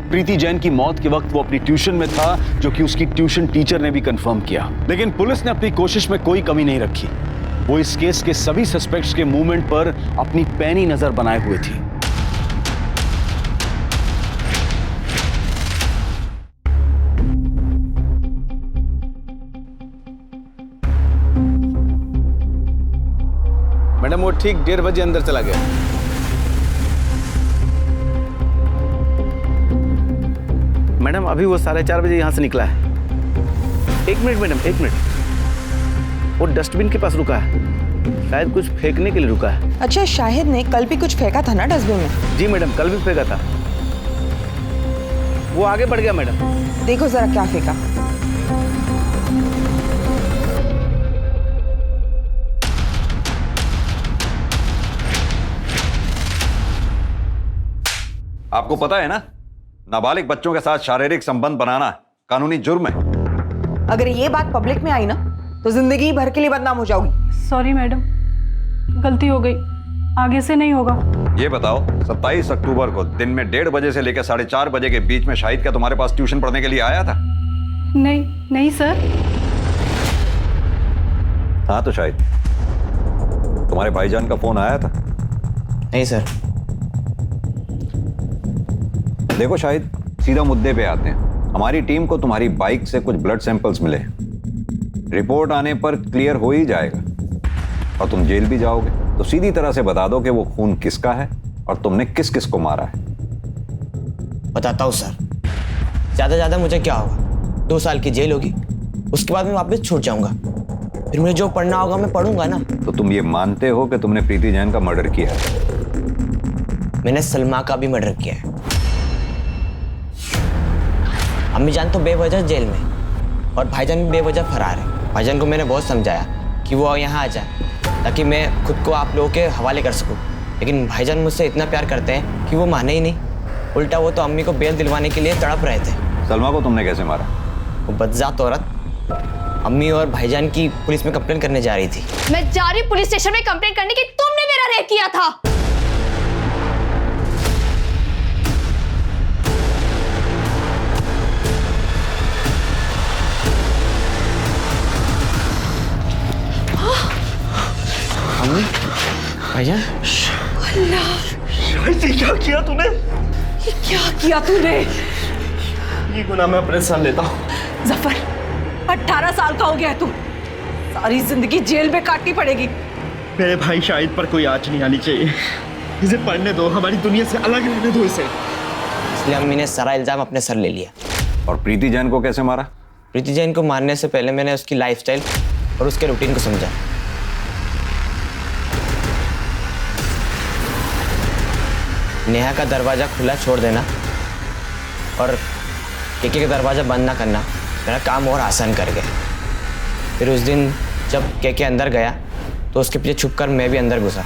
प्रीति जैन की मौत के वक्त वो अपनी ट्यूशन में था, जो कि उसकी ट्यूशन टीचर ने भी कंफर्म किया। लेकिन पुलिस ने अपनी कोशिश में कोई कमी नहीं रखी। वो इस केस के सभी सस्पेक्ट्स के मूवमेंट पर अपनी पैनी नजर बनाए हुए थी। मैडम वो ठीक 1:30 बजे अंदर चला गया। मैडम अभी वो 4:30 बजे यहाँ से निकला है। 1 मिनट मैडम, 1 मिनट। वो डस्टबिन के पास रुका है, शायद कुछ फेंकने के लिए रुका है। अच्छा, शाहिद ने कल भी कुछ फेंका था ना डस्टबिन में? जी मैडम, कल भी फेंका था। वो आगे बढ़ गया मैडम। देखो जरा क्या फेंका। आपको पता है ना, नाबालिग बच्चों के साथ शारीरिक संबंध बनाना कानूनी जुर्म है। अगर ये बात पब्लिक में आई ना तो जिंदगी भर के लिए बदनाम हो जाओगी। सॉरी मैडम, गलती हो गई, आगे से नहीं होगा। ये बताओ, 27 अक्टूबर को दिन में 1:30 बजे से लेकर 4:30 बजे के बीच में शाहिद क्या तुम्हारे पास ट्यूशन पढ़ने के लिए आया था? नहीं सर। हाँ तो शाहिद, तुम्हारे भाईजान का फोन आया था? नहीं सर। देखो शाहिद, सीधा मुद्दे पे आते हैं। हमारी टीम को तुम्हारी बाइक से कुछ ब्लड सैंपल्स मिले। रिपोर्ट आने पर क्लियर हो ही जाएगा और तुम जेल भी जाओगे। तो सीधी तरह से बता दो कि वो खून किसका है और तुमने किस किस को मारा है। बताता हूँ सर। ज्यादा मुझे क्या होगा, 2 साल की जेल होगी, उसके बाद मैं वापस छूट जाऊंगा। फिर मुझे जो पढ़ना होगा मैं पढ़ूंगा ना। तो तुम ये मानते हो कि तुमने प्रीति जैन का मर्डर किया है? मैंने सलमा का भी मर्डर किया है। अम्मी जान तो बेवजह जेल में और भाईजान भी बेवजह फरार है। भाईजान को मैंने बहुत समझाया कि वो यहाँ आ जाए ताकि मैं खुद को आप लोगों के हवाले कर सकूं, लेकिन भाईजान मुझसे इतना प्यार करते हैं कि वो माने ही नहीं। उल्टा वो तो अम्मी को बेल दिलवाने के लिए तड़प रहे थे। सलमा को तुमने कैसे मारा? वो बदजात औरत अम्मी और भाईजान की पुलिस में कंप्लेंट करने जा रही थी। मैं जा रही पुलिस स्टेशन में कंप्लेंट करने की, तुमने मेरा रेप किया था। भाईजान, शाहिद, ये क्या किया तूने? ये क्या किया तूने? ये गुनाह मैं अपने साथ लेता हूँ। जफर, 18 साल का हो गया है तू, सारी जिंदगी जेल में काटनी पड़ेगी। मेरे भाई शाहिद पर कोई आँच नहीं आनी चाहिए। इसे पढ़ने दो, हमारी दुनिया से अलग रहने दो इसे। इसलिए अम्मी ने सारा इल्जाम अपने सर ले लिया। और प्रीति जैन को कैसे मारा? प्रीति जैन को मारने से पहले मैंने उसकी लाइफस्टाइल और उसके रूटीन को समझा। नेहा का दरवाज़ा खुला छोड़ देना और केके का दरवाज़ा बंद ना करना मेरा काम और आसान कर गया। फिर उस दिन जब केके अंदर गया तो उसके पीछे छुपकर मैं भी अंदर घुसा।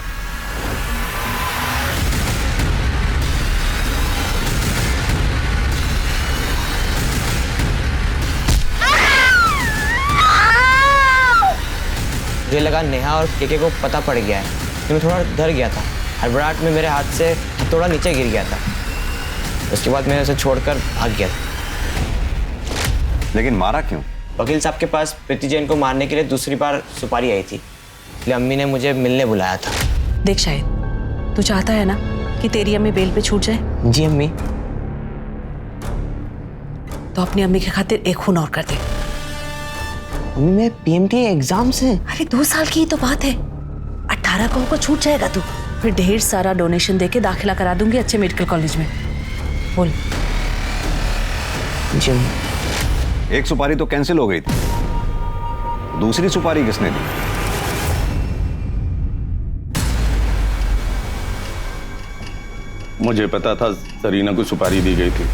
मुझे लगा नेहा और केके को पता पड़ गया है, तो मैं थोड़ा डर गया था। हड़बड़ाहट में मेरे हाथ से हथौड़ा नीचे गिर गया था। उसके बाद मैंने उसे छोड़कर भाग गया था। लेकिन मारा क्यों? वकील साहब के पास प्रीति जैन को मारने के लिए दूसरी बार सुपारी आई थी, इसलिए अम्मी ने मुझे मिलने बुलाया था। देख शाहिद, तू चाहता है ना कि तेरी अम्मी बेल पे छूट जाए? जी अम्मी। तो अपनी अम्मी के खातिर एक खून और कर दे। अम्मी मैं पीएमटी एग्जाम से। अरे 2 साल की ही तो बात है, 18 को छूट जाएगा तू। फिर ढेर सारा डोनेशन देके दाखिला करा दूंगी अच्छे मेडिकल कॉलेज में। बोल। जी अम्मी। एक सुपारी तो कैंसिल हो गई थी, दूसरी सुपारी किसने दी? मुझे पता था जरीना को सुपारी दी गई थी,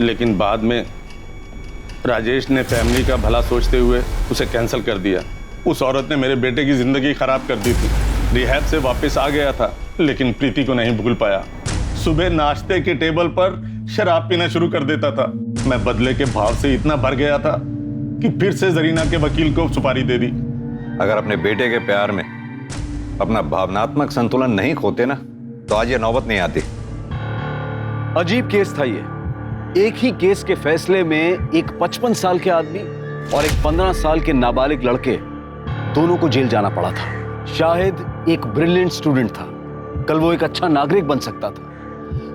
लेकिन बाद में राजेश ने फैमिली का भला सोचते हुए उसे कैंसिल कर दिया। उस औरत ने मेरे बेटे की जिंदगी खराब कर दी थी। रिहैब से वापस आ गया था, लेकिन प्रीति को नहीं भूल पाया। सुबह नाश्ते के टेबल पर शराब पीना शुरू कर देता था। मैं बदले के भाव से इतना भर गया था कि फिर से जरीना के वकील को सुपारी दे दी। अगर अपने बेटे के प्यार में अपना भावनात्मक संतुलन नहीं खोते ना, तो आज ये नौबत नहीं आती। अजीब केस था ये। एक ही केस के फैसले में एक 55 साल के आदमी और एक 15 साल के नाबालिग लड़के, दोनों को जेल जाना पड़ा था। शाहिद एक ब्रिलियंट स्टूडेंट था, कल वो एक अच्छा नागरिक बन सकता था,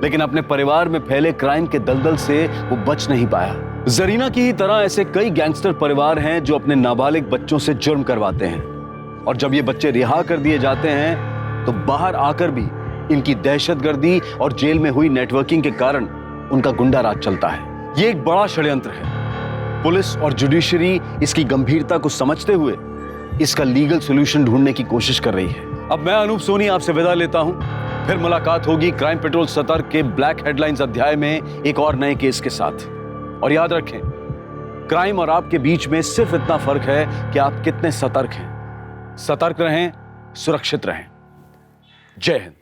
लेकिन अपने परिवार में फैले क्राइम के दलदल से वो बच नहीं पाया। जरीना की ही तरह ऐसे कई गैंगस्टर परिवार हैं जो अपने नाबालिग बच्चों से जुर्म करवाते हैं, और जब ये बच्चे रिहा कर दिए जाते हैं तो बाहर आकर भी इनकी दहशतगर्दी और जेल में हुई नेटवर्किंग के कारण उनका गुंडा राज चलता है। ये एक बड़ा षड्यंत्र है। पुलिस और जुडिशरी इसकी गंभीरता को समझते हुए इसका लीगल सॉल्यूशन ढूंढने की कोशिश कर रही है। अब मैं अनूप सोनी आपसे विदा लेता हूं। फिर मुलाकात होगी क्राइम पेट्रोल सतर्क के ब्लैक हेडलाइंस अध्याय में एक और नए केस के साथ। और याद रखें, क्राइम और आपके बीच में सिर्फ इतना फर्क है कि आप कितने सतर्क हैं। सतर्क रहें, सुरक्षित रहें। जय हिंद।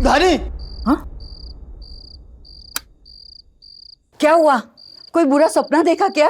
धानी, क्या हुआ? कोई बुरा सपना देखा क्या?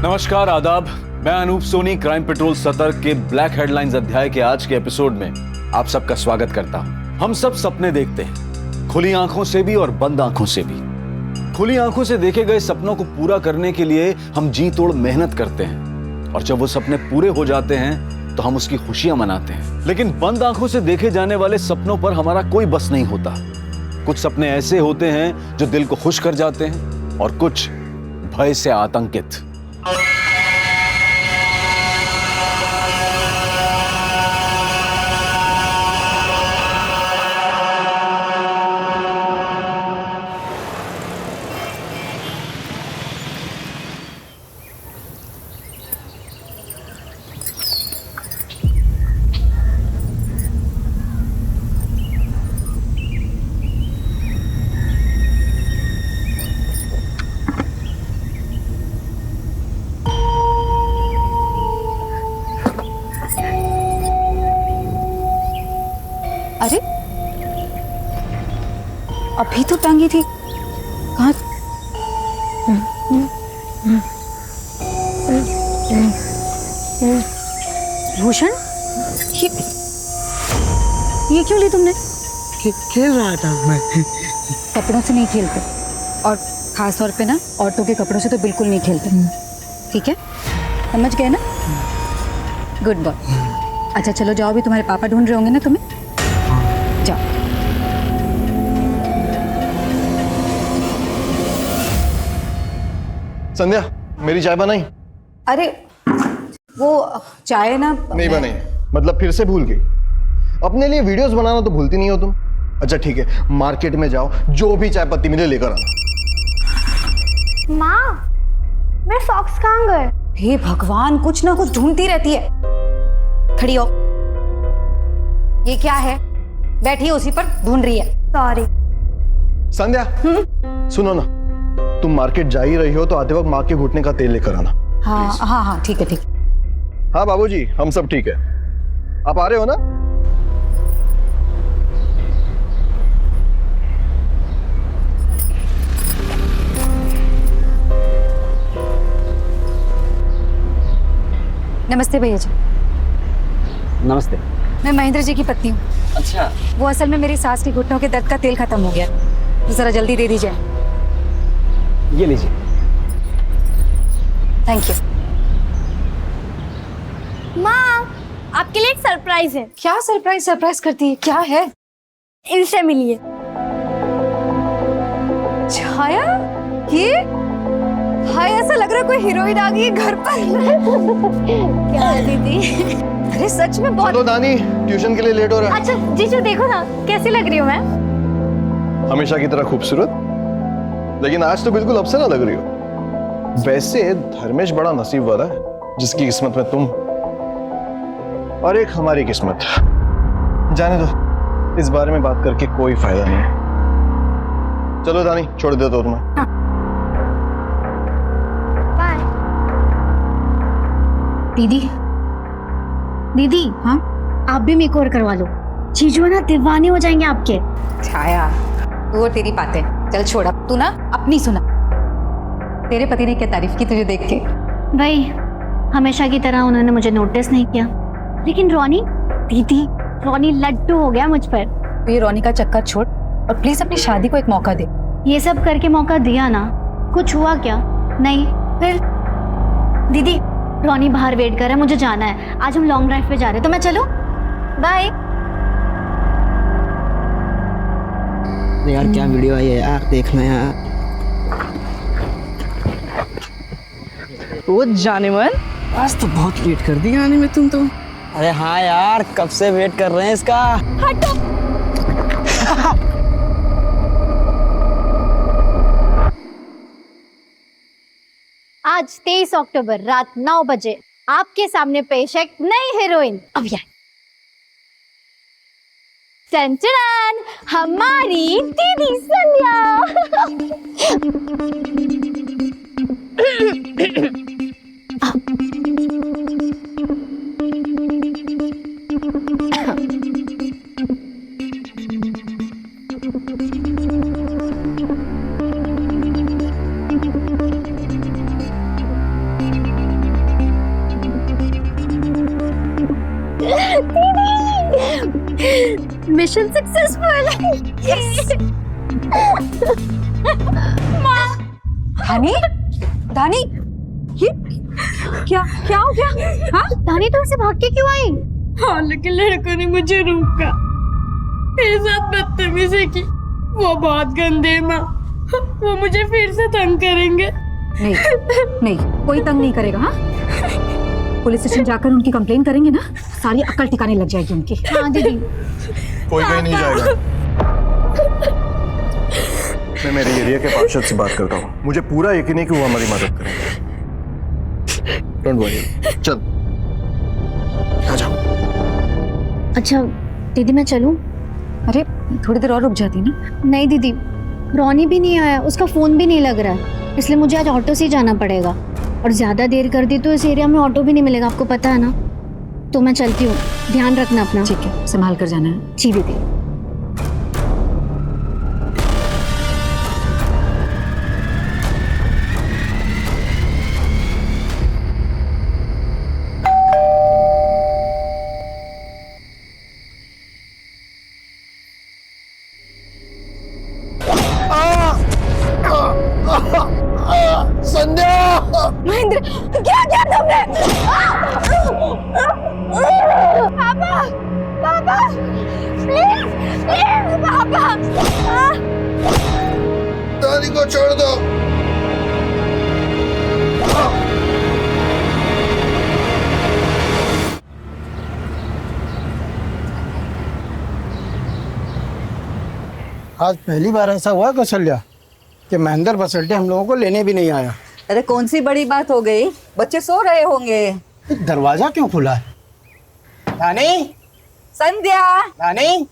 नमस्कार, आदाब। मैं अनूप सोनी क्राइम पेट्रोल सतर्क के ब्लैक हेडलाइंस अध्याय के आज के एपिसोड में आप सबका स्वागत करता हूं। हम सब सपने देखते हैं, खुली आंखों से भी और बंद आंखों से भी। खुली आंखों से देखे गए सपनों को पूरा करने के लिए हम जी तोड़ मेहनत करते हैं, और जब वो सपने पूरे हो जाते हैं तो हम उसकी खुशियां मनाते हैं। लेकिन बंद आंखों से देखे जाने वाले सपनों पर हमारा कोई बस नहीं होता। कुछ सपने ऐसे होते हैं जो दिल को खुश कर जाते हैं, और कुछ भय से आतंकित। अरे अभी तो टांगी थी, कहाँ? भूषण, ये क्यों ली तुमने? खेल रहा था मैं। कपड़ों से नहीं खेलते, और खास तौर पे ना औरतों के कपड़ों से तो बिल्कुल नहीं खेलते। ठीक है, समझ गए ना? Good boy. अच्छा चलो जाओ, भी तुम्हारे पापा ढूंढ रहे होंगे ना तुम्हें। जाओ। संध्या, मेरी चाय बनाई? अरे वो चाय ना नहीं बनाई, मतलब फिर से भूल गई। अपने लिए वीडियोस बनाना तो भूलती नहीं हो तुम। अच्छा ठीक है, मार्केट में जाओ, जो भी चाय पत्ती मिले लेकर आना। माँ, मेरे सॉक्स कहाँ गए? हे भगवान, कुछ ना कुछ ढूंढती रहती है। खड़ी हो। ये क्या है? बैठी उसी पर ढूंढ रही है। सॉरी। संध्या, सुनो ना, तुम मार्केट जा ही रही हो तो आते वक्त माँ के घुटने का तेल लेकर आना। हाँ हाँ हाँ, ठीक है ठीक है। हाँ बाबूजी, हम सब ठीक है। आप आ रहे हो ना? नमस्ते भैया जी। नमस्ते। मैं महेंद्र जी की पत्नी हूँ। अच्छा। वो असल में मेरी सास के घुटनों के दर्द का तेल खत्म हो गया, तो जरा जल्दी दे दीजिए। ये लीजिए। Thank you. माँ, आपके लिए एक सरप्राइज है। क्या सरप्राइज करती है? क्या है? इनसे मिलिए। छाया, ये हाय, ऐसा लग रहा है कोई हीरोइन आ गई है घर पर। क्या दीदी? अरे सच में बहुत। चलो दानी, ट्यूशन के लिए लेट हो रहा है। अच्छा जीजू देखो ना कैसी लग रही हूँ मैं। हमेशा की तरह खूबसूरत, लेकिन आज तो बिल्कुल अप्सरा लग रही हो। वैसे धर्मेश बड़ा नसीब वाला है जिसकी किस्मत में तुम और एक हमारी किस्मत। जाने दो, इस बारे में बात करके कोई फायदा नहीं है। चलो दानी, छोड़ देता हूं तुम्हें। बाय। दीदी हाँ, आप भी मेकओवर करवा लो। जीजू ना दीवाने हो जाएंगे आपके। छाया, वो तेरी बातें चल छोड़ा, तू ना अपनी सुना। तेरे पति ने क्या तारीफ की तुझे देख के? भाई हमेशा की तरह उन्होंने मुझे नोटिस नहीं किया, लेकिन रोनी दीदी, रोनी लड्डू हो गया मुझ पर। तो ये रोनी का चक्कर छोड़ और प्लीज अपनी शादी को एक मौका दे। ये सब करके मौका दिया ना, कुछ हुआ क्या? नहीं। फिर दीदी, रोनी बाहर वेट कर रहा है, मुझे जाना है। आज हम लॉन्ग ड्राइव पे जा रहे हैं, तो मैं चलूं? बाय। यार क्या वीडियो आई है यार, देखना यार। वो जाने मन, आज तो बहुत लेट कर दिया आने में तुम तो। अरे हाँ यार, कब से वेट कर रहे हैं इसका। हटो। आज 23 अक्टूबर रात 9 बजे आपके सामने पेश है एक नई हीरोइन। अब यार टन हमारी दीदी संध्या। Mission successful. धानी, धानी, ये क्या क्या हो गया? हाँ धानी, तुम से भाग के क्यों आई? हाँ, लेकिन लड़कों ने मुझे रोका, मेरे साथ बदतमीजी की। वो बहुत गंदे माँ, वो मुझे फिर से तंग करेंगे। नहीं नहीं, कोई तंग नहीं करेगा। हाँ, पुलिस स्टेशन जाकर उनकी कंप्लेन करेंगे ना, सारी अक्ल ठिकाने लग जाएगी उनकी। हाँ दीदी। कोई कहीं नहीं जाएगा। मैं मेरे एरिया के पार्षद से बात करता हूँ, मुझे पूरा यकीन है कि वो हमारी मदद करेंगे। डोंट वरी, चल आ जाओ। अच्छा दीदी, मैं चलूं? अरे थोड़ी देर और रुक जाती ना। नहीं दीदी, रोनी भी नहीं आया, उसका फोन भी नहीं लग रहा है, इसलिए मुझे आज ऑटो से ही जाना पड़ेगा। और ज्यादा देर कर दी तो इस एरिया में ऑटो भी नहीं मिलेगा, आपको पता है ना। तो मैं चलती हूँ, ध्यान रखना अपना। ठीक है, संभाल कर जाना है। जी दीदी। संध्या! महेंद्र, क्या किया तुमने? पापा, पापा, प्लीज, प्लीज, पापा। दादी को छोड़ दो। आज पहली बार ऐसा हुआ कौशल्या कि महेंद्र बसल्टे हम लोगों को लेने भी नहीं आया। अरे कौन सी बड़ी बात हो गई, बच्चे सो रहे होंगे। दरवाजा क्यों खुला है? रानी, संध्या, रानी।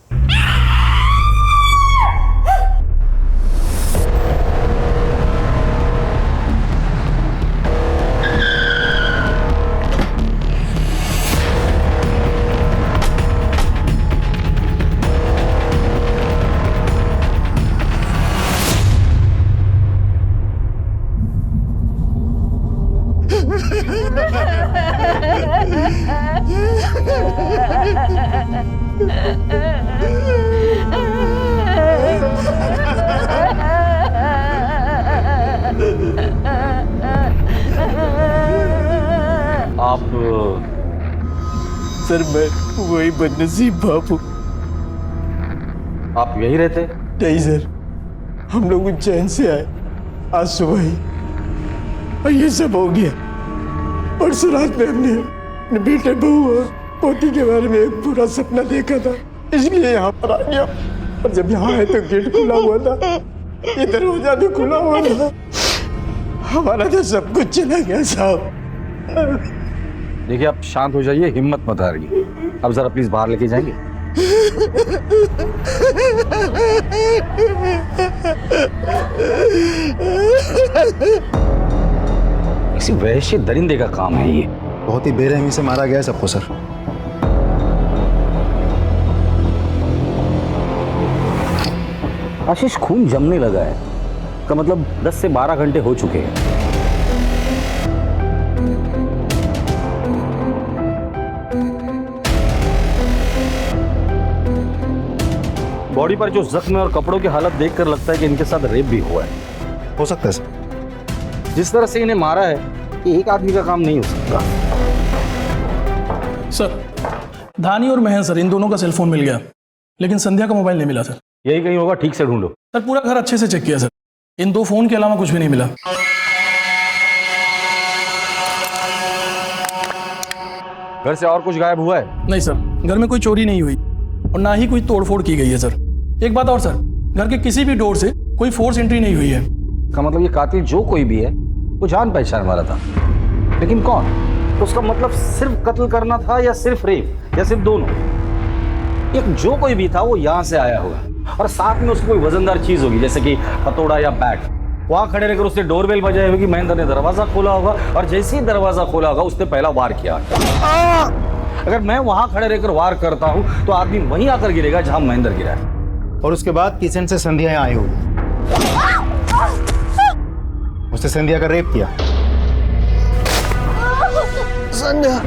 आप सर मैं वही बदनसीब बाप हूँ। आप यही रहते? नहीं सर, हम लोग उज्जैन से आए आज सुबह ही और ये सब हो गया। परसों रात में हमने अपने बेटे बहू और पोती के बारे में एक पूरा सपना देखा था, इसलिए यहाँ पर आ गया। और जब यहाँ आए तो गेट खुला हुआ था, ये दरवाजा भी खुला हुआ था। हमारा तो सब कुछ चला गया साहब। देखिए आप शांत हो जाइए, हिम्मत मत हारिए। अब जरा प्लीज बाहर लेके जाएंगे। किसी वैश्य दरिंदे का काम है ये। बहुत ही बेरहमी से मारा गया है सबको सर। आशीष, खून जमने लगा है का मतलब 10 से 12 घंटे हो चुके हैं। बॉडी पर जो जख्म और कपड़ों की हालत देखकर लगता है कि इनके साथ रेप भी हुआ है। हो सकता है सर। जिस तरह से इन्हें मारा है कि एक आदमी का काम नहीं हो सकता। सर, धानी और महन सर, इन दोनों का सेलफोन मिल गया, लेकिन संध्या का मोबाइल नहीं मिला सर। यही कहीं होगा, ठीक से ढूंढो। सर पूरा घर अच्छे से चेक किया सर, इन 2 फोन के अलावा कुछ भी नहीं मिला। घर से और कुछ गायब हुआ है? नहीं सर, घर में कोई चोरी नहीं हुई और ना ही कोई तोड़फोड़ की गई है सर। एक बात और सर, घर के किसी भी डोर से कोई फोर्स एंट्री नहीं हुई है। का मतलब ये कातिल जो कोई भी है वो जान पहचान वाला था, लेकिन कौन? तो उसका मतलब सिर्फ कत्ल करना था या सिर्फ रेप या सिर्फ दोनों? एक जो कोई भी था वो यहाँ से आया होगा और साथ में उसकी कोई वजनदार चीज होगी, जैसे कि हथौड़ा या बैट। वहां खड़े रहकर उसने डोरबेल बजाई होगी, महेंद्र ने दरवाजा खोला होगा और जैसे ही दरवाजा खोला होगा उसने पहला वार किया। अगर मैं वहां खड़े रहकर वार करता हूं तो आदमी वहीं आकर गिरेगा जहां महेंद्र गिरा है। और उसके बाद किचन से संध्या यहाँ आई होगी, उसने संध्या का रेप किया। संध्या।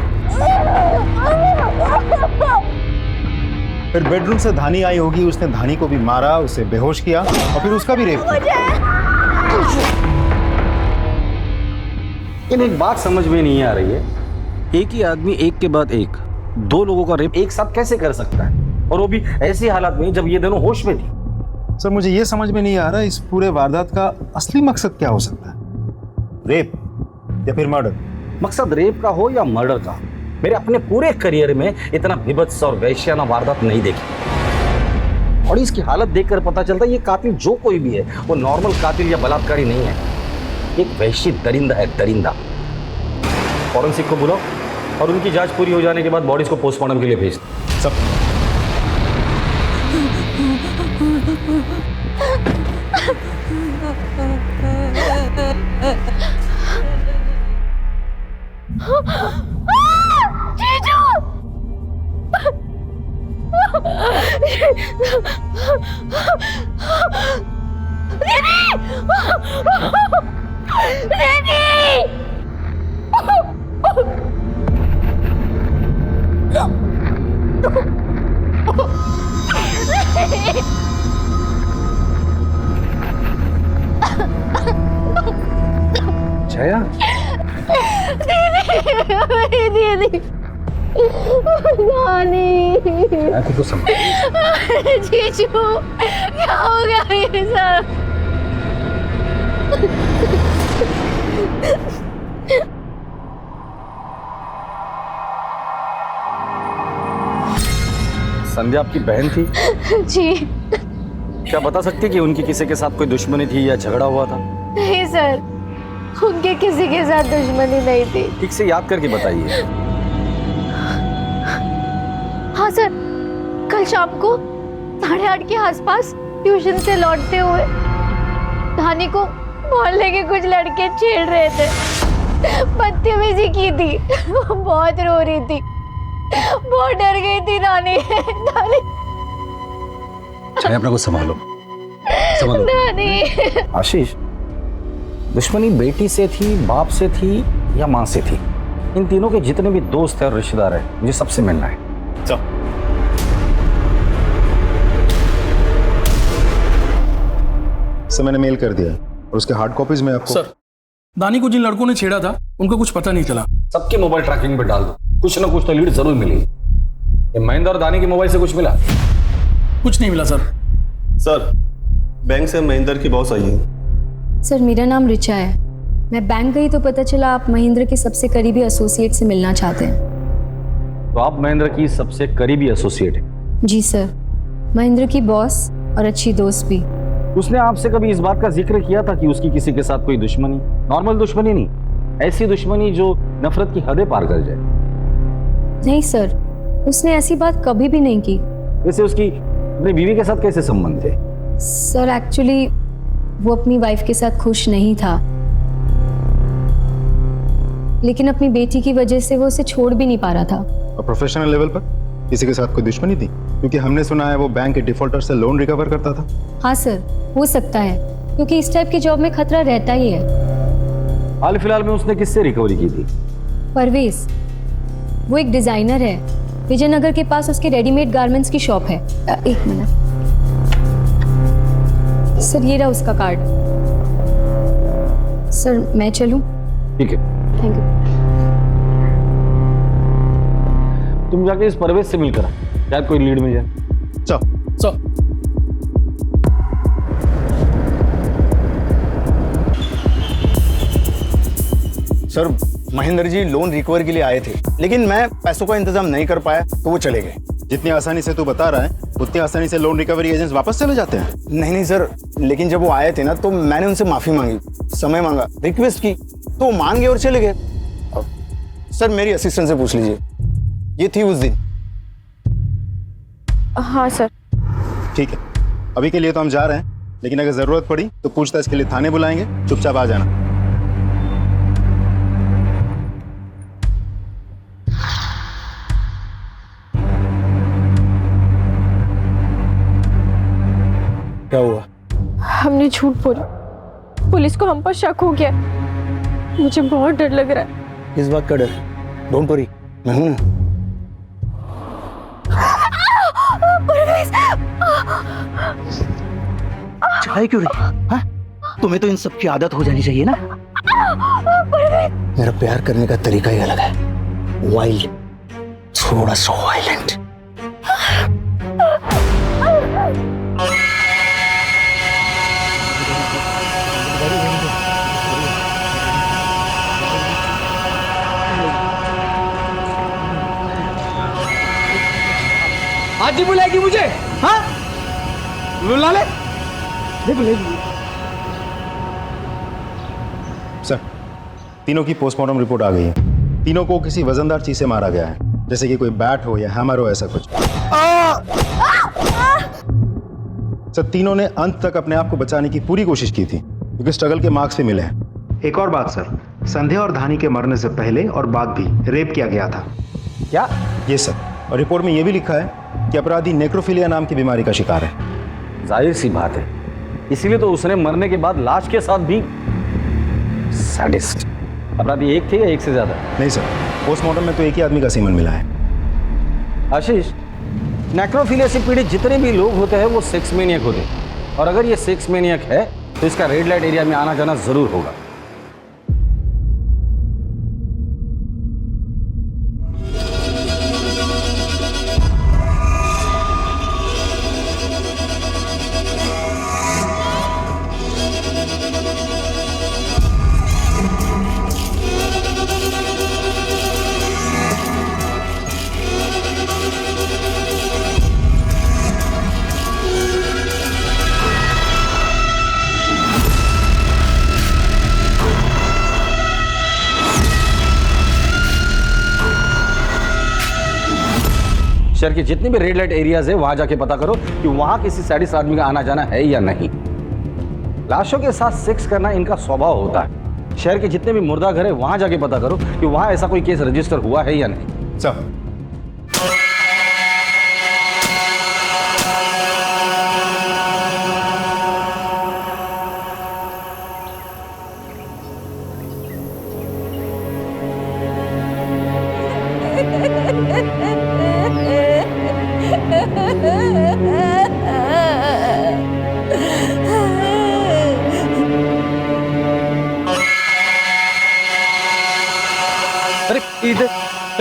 फिर बेडरूम से धानी आई होगी, उसने धानी को भी मारा, उसे बेहोश किया और फिर उसका भी रेप किया। इन एक बात समझ में नहीं आ रही है, एक ही आदमी एक के बाद एक 2 लोगों का रेप एक साथ कैसे कर सकता है, और वो भी ऐसी हालत में जब ये दोनों होश में थी। सर मुझे ये समझ में नहीं आ रहा इस पूरे वारदात का असली मकसद क्या हो सकता है, रेप या फिर मर्डर? मकसद रेप का हो या मर्डर का, मेरे अपने पूरे करियर में इतना विभत्स और वैश्याना वारदात नहीं देखी। और इसकी हालत देखकर पता चलता है ये कातिल जो कोई भी है वो नॉर्मल कातिल या बलात्कारी नहीं है, एक वैश्य दरिंदा है, दरिंदा। फॉरेंसिक को बुलाओ और उनकी जांच पूरी हो जाने के बाद बॉडीज को पोस्टमार्टम के लिए भेज दो। सब छाया दीदी आंखों को संभाल। जीजू क्या हो गया ये सब? संध्या आपकी बहन थी? जी। क्या बता सकती कि उनकी किसी के साथ कोई दुश्मनी थी या झगड़ा हुआ था? नहीं सर, उनके किसी के साथ दुश्मनी नहीं थी। ठीक से याद करके बताइए। हाँ सर, कल शाम को 8:30 के आसपास ट्यूशन से लौटते हुए धानी को मोहल्ले के कुछ लड़के छेड़ रहे थे, बदतमीजी की थी, बहुत रो रही थी, बहुत डर गई थी धानी। छाया अपने को संभालो, संभालो। धानी। आशीष, दुश्मनी बेटी से थी, बाप से थी या माँ से थी? इन तीनों के जितने भी दोस्त हैं और रिश्तेदार हैं मुझे सबसे मिलना है। सर मैंने मेल कर दिया और उसके हार्ड कॉपीज में आपको। सर, दानी को जिन लड़कों ने छेड़ा था उनका कुछ पता नहीं चला। सबके मोबाइल ट्रैकिंग पे डाल दो, कुछ ना कुछ तो लीड जरूर मिलेगी। ये महेंद्र और दानी के मोबाइल से कुछ मिला? कुछ नहीं मिला सर। सर, बैंक से महेंद्र की बॉस आई है। सर, मेरा नाम रिचा है। मैं बैंक गई तो पता चला आप महेंद्र के सबसे करीबी एसोसिएट से मिलना चाहते हैं। तो आप महेंद्र की सबसे करीबी एसोसिएट है? जी सर, महेंद्र की बॉस और अच्छी दोस्त भी। उसने आपसे कभी इस बात का जिक्र किया था कि उसकी किसी के साथ कोई दुश्मनी? नॉर्मल दुश्मनी नहीं, ऐसी दुश्मनी जो नफरत की हदें पार कर जाए। नहीं सर, उसने ऐसी बात कभी भी नहीं की। वैसे उसकी अपनी बीवी के साथ कैसे संबंध थे? सर, एक्चुअली वो अपनी वाइफ के साथ खुश नहीं था, लेकिन अपनी बेटी की वजह से वो उसे छोड़ भी नहीं पा रहा था। और प्रोफेशनल लेवल पर किसी के साथ कोई दुश्मनी थी? क्योंकि हमने सुना है वो बैंक के डिफॉल्टर से लोन रिकवर करता था। हाँ सर, हो सकता है, क्योंकि इस टाइप की जॉब में खतरा रहता ही है। हाल फिलहाल में उसने किससे रिकवरी की थी? परवेज, वो एक डिजाइनर है। विजयनगर के पास उसके रेडीमेड गारमेंट्स की शॉप है। एक मिनट सर, ये रहा उसका कार्ड। सर, मैं चलूं? ठीक है, थैंक यू। तुम जाके इस परवेज से मिलकर शायद कोई लीड मिल जाए। चल। Sir, Mahendra ji loan recover के लिए आए थे, लेकिन मैं पैसों का इंतजाम नहीं कर पाया तो वो चले गए। जितनी आसानी से तू बता रहा है उतनी आसानी से लोन रिकवरी एजेंट्स वापस चले जाते हैं? नहीं सर, लेकिन जब वो आए थे ना तो मैंने उनसे माफी मांगी, समय मांगा, रिक्वेस्ट की, तो वो मान गए और चले गए। सर, मेरी असिस्टेंट से पूछ लीजिए, ये थी उस दिन। हाँ सर। ठीक है, अभी के लिए तो हम जा रहे हैं, लेकिन अगर जरूरत पड़ी तो पूछताछ के लिए थाने बुलाएंगे, चुपचाप आ जाना। क्या हुआ? हमने झूठ बोला, पुलिस को हम पर शक हो गया। मुझे बहुत डर लग रहा है। इस बात का डर? डोंट वरी, मैं हूं ना। चाय क्यों रही? हाँ? तुम्हें तो इन सब की आदत हो जानी चाहिए ना। मेरा प्यार करने का तरीका ही अलग है, वाइल्ड, थोड़ा सा वायलेंट। आज ही बुलाएगी मुझे? हाँ, बुला ले। सर, तीनों की पोस्टमार्टम रिपोर्ट आ गई है। तीनों को किसी वजनदार चीज से मारा गया है, जैसे कि कोई बैट हो या हैमर हो, ऐसा कुछ। सर, तीनों ने अंत तक अपने आप को बचाने की पूरी कोशिश की थी, क्योंकि स्ट्रगल के मार्क्स भी मिले हैं। एक और बात सर, संध्या और धानी के मरने से पहले और बाद भी रेप किया गया था। क्या? ये सर, और रिपोर्ट में यह भी लिखा है कि अपराधी नेक्रोफिलिया नाम की बीमारी का शिकार है। जाहिर सी बात है, इसीलिए तो उसने मरने के बाद लाश के साथ भी सैडिस्ट। अपराधी एक थे या एक से ज्यादा? नहीं सर, पोस्टमार्टम में तो एक ही आदमी का सीमन मिला है। आशीष, नेक्रोफिलिया से पीड़ित जितने भी लोग होते हैं वो सेक्स मैनियक होते हैं, और अगर ये सेक्स मैनियक है तो इसका रेड लाइट एरिया में आना जाना जरूर होगा। शहर के जितने भी रेड लाइट एरियाज है वहां जाके पता करो कि वहां किसी सैडिस्ट आदमी का आना जाना है या नहीं। लाशों के साथ सेक्स करना इनका स्वभाव होता है। शहर के जितने भी मुर्दा घर है वहां जाके पता करो कि वहां ऐसा कोई केस रजिस्टर हुआ है या नहीं। सर,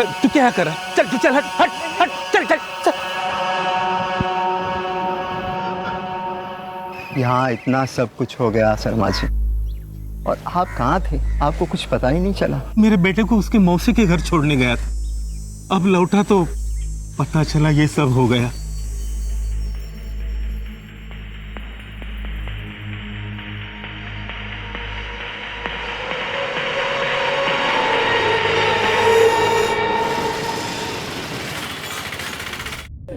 तू क्या कर रहा है? चल चल हट हट हट चल चल, चल। यहाँ इतना सब कुछ हो गया शर्मा जी, और आप कहाँ थे? आपको कुछ पता ही नहीं चला। मेरे बेटे को उसके मौसी के घर छोड़ने गया था, अब लौटा तो पता चला ये सब हो गया।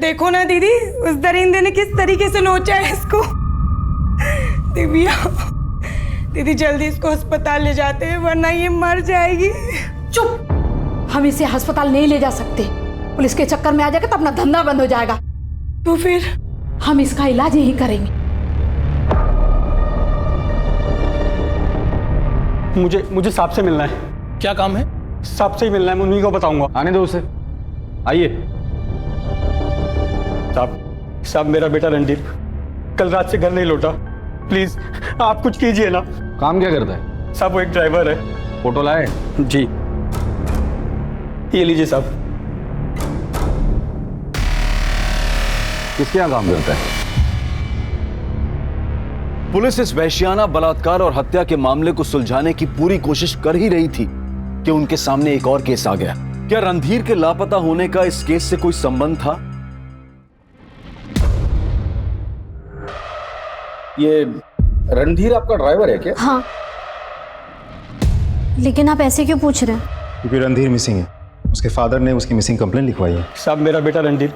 देखो ना दीदी, उस दरिंदे ने किस तरीके से नोचा है इसको। दिव्या, दीदी जल्दी इसको अस्पताल ले जाते हैं वरना ये मर जाएगी। चुप, हम इसे अस्पताल नहीं ले जा सकते। पुलिस के चक्कर में आ जाएगा तो अपना धंधा बंद हो जाएगा। तो फिर हम इसका इलाज यही करेंगे। मुझे साहब से मिलना है। क्या काम है? साहब से ही मिलना है, मैं उन्हीं को बताऊंगा। आने दो उसे, आइए। साहब मेरा बेटा रणदीप कल रात से घर नहीं लौटा, प्लीज आप कुछ कीजिए ना। काम क्या करता है? साहब वो एक ड्राइवर है। फोटो लाए? जी, ये लीजिए साहब। किसके यहाँ काम करता है? पुलिस इस वैश्याना बलात्कार और हत्या के मामले को सुलझाने की पूरी कोशिश कर ही रही थी कि उनके सामने एक और केस आ गया। क्या रणधीर के लापता होने का इस केस से कोई संबंध था? ये रणधीर आपका ड्राइवर है क्या? हाँ, लेकिन आप ऐसे क्यों पूछ रहे हैं? क्योंकि रणधीर मिसिंग है, उसके फादर ने उसकी मिसिंग कंप्लेंट लिखवाई है। साहब मेरा बेटा रणधीर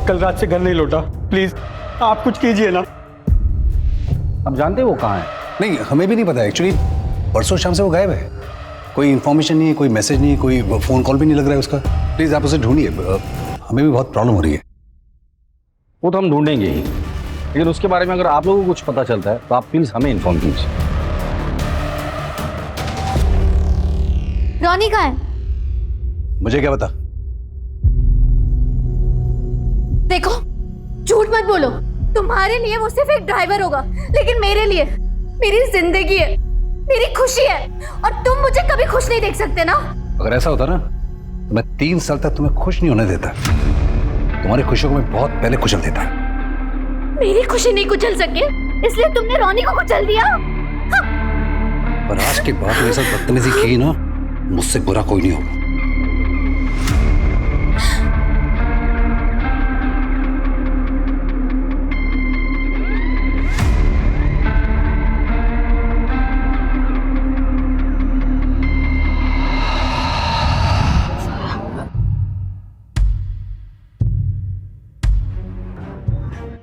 कल रात से घर नहीं लौटा, प्लीज आप कुछ कीजिए ना। आप जानते हैं वो कहाँ है? नहीं, हमें भी नहीं पता एक्चुअली। परसों शाम से वो गायब है, कोई इन्फॉर्मेशन नहीं है, कोई मैसेज नहीं है, कोई फोन कॉल भी नहीं लग रहा है उसका। प्लीज आप उसे ढूंढिए, हमें भी बहुत प्रॉब्लम हो रही है। वो तो हम ढूंढेंगे ही, लेकिन उसके बारे में अगर आप लोगों को कुछ पता चलता है तो आप प्लीज हमें इन्फॉर्म कीजिए। रॉनी कहाँ है? मुझे क्या पता? देखो, झूठ मत बोलो। तुम्हारे लिए वो सिर्फ एक ड्राइवर होगा, लेकिन मेरे लिए मेरी जिंदगी है, मेरी खुशी है, और तुम मुझे कभी खुश नहीं देख सकते ना। अगर ऐसा होता ना तो मैं 3 साल तक तुम्हें खुश नहीं होने देता। तुम्हारी खुशियों को मैं बहुत पहले कुचल देता। मेरी खुशी नहीं कुचल सके, इसलिए तुमने रॉनी को कुचल दिया। हाँ। पर आज के बाद मेरे साथ बदतमीजी की ना, मुझसे बुरा कोई नहीं होगा।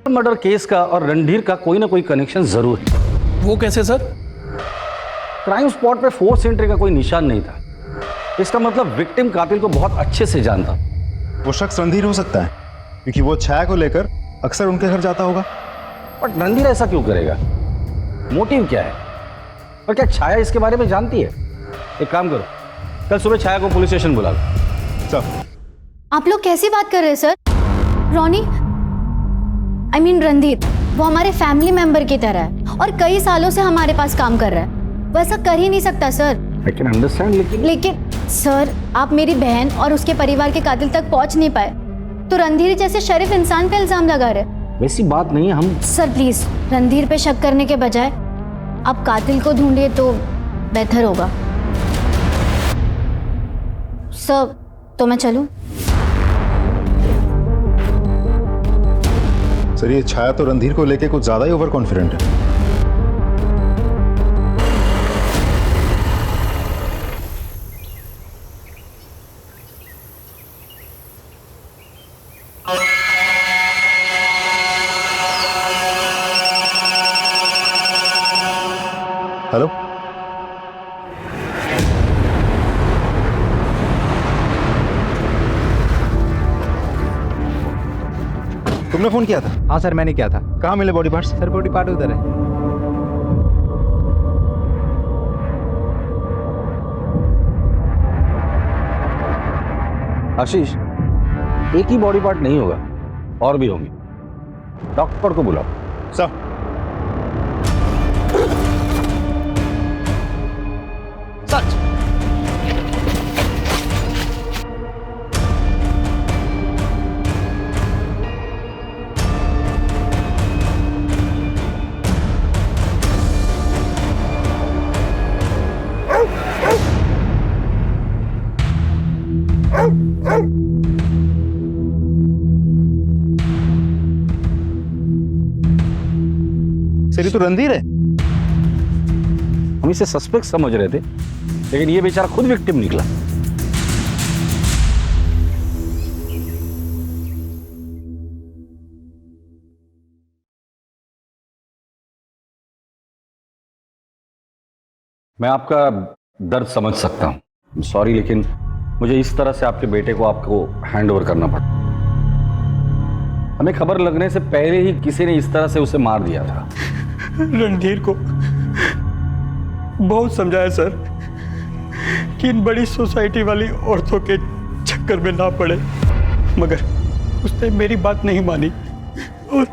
मर्डर केस का और रणधीर का कोई ना कोई कनेक्शन जरूर है। वो कैसे सर? क्राइम स्पॉट पे फोर्स एंट्री का कोई निशान नहीं था। इसका मतलब विक्टिम कातिल को बहुत अच्छे से जानता। वो शख्स रणधीर हो सकता है क्योंकि वो छाया को लेकर अक्सर उनके घर जाता होगा। बट रणधीर ऐसा क्यों करेगा? मोटिव क्या है? और क्या छाया इसके बारे में जानती है? एक काम करो, कल सुबह छाया को पुलिस स्टेशन बुला लो। चल। आप लोग कैसी बात कर रहे हैं sir? Ronnie, I mean Randhir, वो हमारे फैमिली मेंबर की तरह है और कई सालों से हमारे पास काम कर रहा है। वो ऐसा कर ही नहीं सकता सर। I can understand, लेकिन सर, आप मेरी बहन और उसके परिवार के कातिल तक पहुंच नहीं पाए तो रणधीर जैसे शरीफ इंसान पे इल्जाम लगा रहे। वैसी बात नहीं है। हम सर प्लीज रणधीर पे शक करने के बजाय आप कातिल को ढूंढिए तो बेहतर होगा। सर, तो मैं चलूं? सर, ये छाया तो रणधीर को लेके कुछ ज्यादा ही ओवर कॉन्फिडेंट है। हेलो, तुमने फोन किया था? हाँ सर, मैंने किया था। कहाँ मिले body parts? Sir, body part उधर है। आशीष, एक ही बॉडी पार्ट नहीं होगा, और भी होंगे। डॉक्टर को बुलाओ। सर। सच सर ये तो रणधीर है। हम इसे सस्पेक्ट समझ रहे थे, लेकिन ये बेचारा खुद विक्टिम निकला। मैं आपका दर्द समझ सकता हूं, सॉरी, लेकिन मुझे इस तरह से आपके बेटे को आपको हैंड ओवर करना पड़ा। हमें खबर लगने से पहले ही किसी ने इस तरह से उसे मार दिया था। रणधीर को बहुत समझाया सर कि इन बड़ी सोसाइटी वाली औरतों के चक्कर में ना पड़े, मगर उसने मेरी बात नहीं मानी और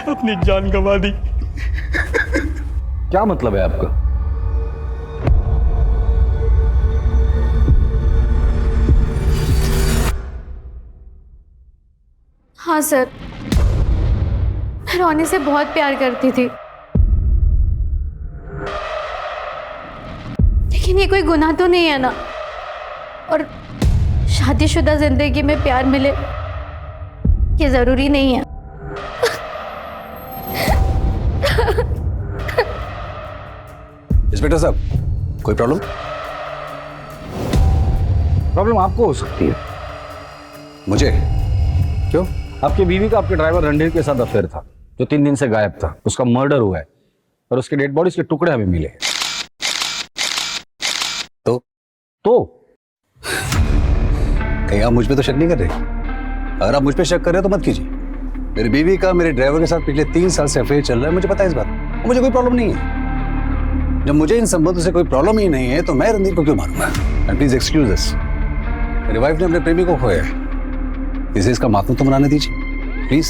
अपनी जान गंवा दी। क्या मतलब है आपका? हाँ सर, मैं रोनी से बहुत प्यार करती थी, लेकिन ये कोई गुनाह तो नहीं है ना। और शादीशुदा जिंदगी में प्यार मिले ये जरूरी नहीं है। इंस्पेक्टर साहब, कोई प्रॉब्लम? प्रॉब्लम आपको हो सकती है। मुझे? क्यों? आपकी बीवी का आपके ड्राइवर रणधीर के साथ अफेयर था, जो 3 दिन से गायब था। उसका मर्डर हुआ है और उसके डेड बॉडीज के टुकड़े हमें मिले। तो कहीं आप मुझ पे तो शक नहीं कर रहे? अगर आप मुझ पे शक कर रहे हो तो मत कीजिए। मेरी बीवी का मेरे ड्राइवर के साथ पिछले 3 साल से अफेयर चल रहा है, मुझे पता है इस बात, और मुझे कोई प्रॉब्लम नहीं है। जब मुझे इन संबंधों से कोई प्रॉब्लम ही नहीं है तो मैं रणधीर को क्यों मारूंगा? एंड प्लीज एक्सक्यूज दिस, मेरी वाइफ ने अपने प्रेमी को खोया है, इसे इसका मातम तो मनाने दीजिए। Please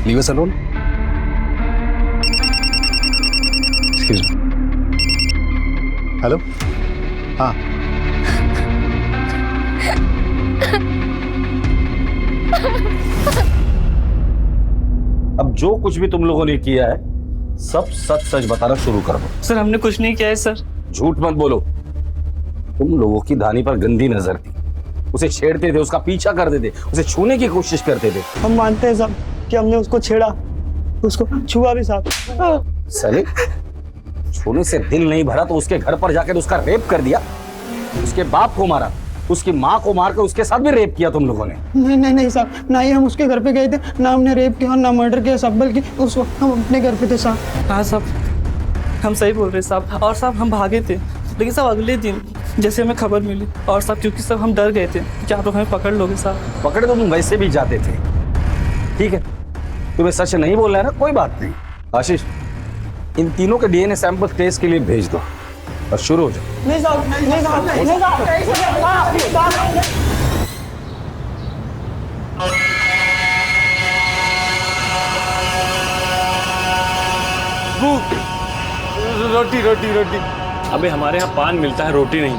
leave us alone. Excuse me. Hello, हाँ अब जो कुछ भी तुम लोगों ने किया है सब सच सच बताना शुरू कर दो। सर हमने कुछ नहीं किया है सर। झूठ मत बोलो। तुम लोगों की धानी पर गंदी नजर थी, उसे छेड़ते थे, उसका पीछा करते थे, उसे छूने की कोशिश करते थे। हम मानते हैं साहब कि हमने उसको छेड़ा, उसको छुआ भी साहब। साले, छूने से दिल नहीं भरा तो उसके घर पर जाकर उसका रेप कर दिया, उसके बाप को मारा, उसकी माँ को मारकर उसके साथ भी रेप किया तुम लोगों ने। नहीं साहब, ना ही हम उसके घर पे गए थे, ना हमने रेप किया, ना मर्डर किया साहब, बल्कि उस वक्त हम अपने घर पे थे साहब। हाँ साहब, हम सही बोल रहे साहब। और साहब हम भागे थे, लेकिन साहब अगले दिन जैसे हमें खबर मिली, और साहब क्योंकि साहब हम डर गए थे कि आप लोग हमें पकड़ लोगे साहब। पकड़े तो तुम वैसे भी जाते थे, ठीक है, तुम्हें सच नहीं बोलना है ना, कोई बात नहीं। आशीष, इन तीनों के डीएनए सैंपल टेस्ट के लिए भेज दो और शुरू हो जाओ। नहीं साहब, नहीं साहब, नहीं साहब। रोटी रोटी रोटी। अबे हमारे यहाँ पान मिलता है, रोटी नहीं।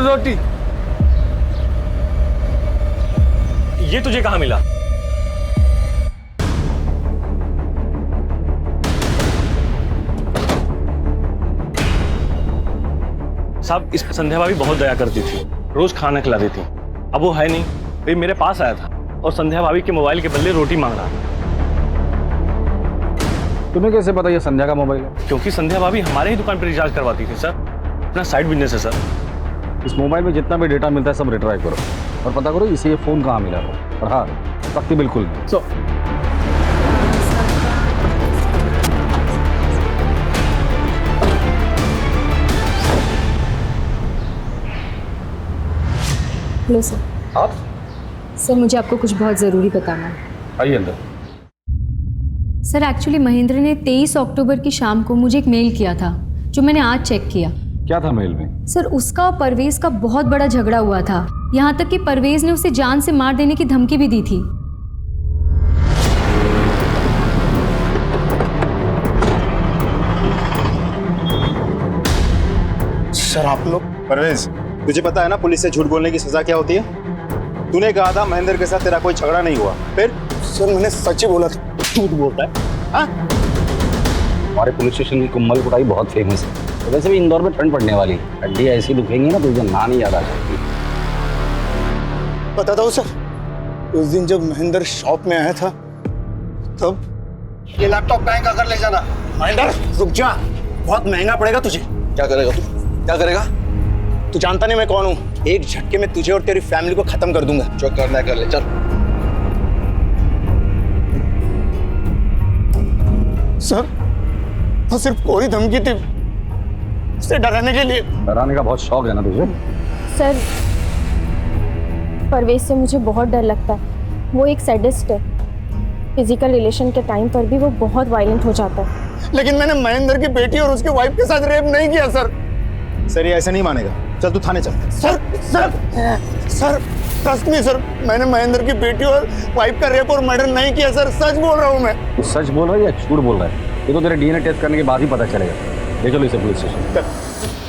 रोटी। ये तुझे कहाँ मिला? साहब, इस संध्या भाभी बहुत दया करती थी, रोज खाना खिलाती थी। अब वो है नहीं, ये मेरे पास आया था और संध्या भाभी के मोबाइल के बदले रोटी मांग रहा था। तुम्हें कैसे पता ये संध्या का मोबाइल है? क्योंकि संध्या भाभी हमारे ही दुकान पर रिचार्ज करवाती थी सर, अपना साइड बिजनेस है सर। इस मोबाइल में जितना भी डेटा मिलता है सब रिट्राइव करो और पता करो इसे ये फोन कहाँ मिला हो। और हाँ, सख्ती बिल्कुल नहीं। Hello sir. आप? सर मुझे आपको कुछ बहुत ज़रूरी बताना है। आइए अंदर। सर एक्चुअली महेंद्र ने 23 अक्टूबर की शाम को मुझे एक मेल किया था, जो मैंने आज चेक किया। क्या था मेल में? सर उसका और परवेज का बहुत बड़ा झगड़ा हुआ था, यहाँ तक कि परवेज ने उसे जान से मार देने की धमकी भी दी थी। सर आप लोग? परवेज, तुझे पता है ना पुलिस से झूठ बोलने की सजा क्या होती है? तूने कहा था महेंद्र के साथ तेरा कोई झगड़ा नहीं हुआ, फिर? सर मैंने सच ही बोला था। झूठ बोलता है? हाँ? हमारे पुलिस स्टेशन की कुम्मल कुटाई बहुत फेमस है, वैसे भी इंदौर में ठंड पड़ने वाली, हड्डी ऐसी दुखेंगी ना तो मुझे ना नहीं याद आ सकती। बताता हूँ सर, उस दिन जब महेंद्र शॉप में आया था तब ये लैपटॉप बैंक अगर ले जाना। महेंद्र रुक जा, बहुत महंगा पड़ेगा तुझे। क्या करेगा तू? क्या करेगा? तू जानता नहीं मैं कौन हूँ। एक झटके में तुझे और तेरी फैमिली को खत्म कर दूंगा। जो करना है कर ले, चल। सर वो सिर्फ कोई धमकी थी, उसे डराने के लिए। डराने का बहुत शौक है ना तुझे? सर, परवेज से मुझे बहुत डर लगता है। वो एक सैडिस्ट है। फिजिकल रिलेशन के टाइम पर भी वो बहुत वायलेंट हो जाता है। लेकिन मैंने महेंद्र की बेटी और उसके वाइफ के साथ रेप नहीं किया सर। सर ये ऐसा नहीं मानेगा, चल तू थाने चल। Sir sir sir trust me sir, मैंने महेंद्र की बेटी और वाइफ का रेप और मर्डर नहीं किया सर, सच बोल रहा हूँ मैं। तू सच बोल रहा है या झूठ बोल रहा है? ये तो तेरे डीएनए टेस्ट करने के बाद ही पता चलेगा। ले चलो इसे police station.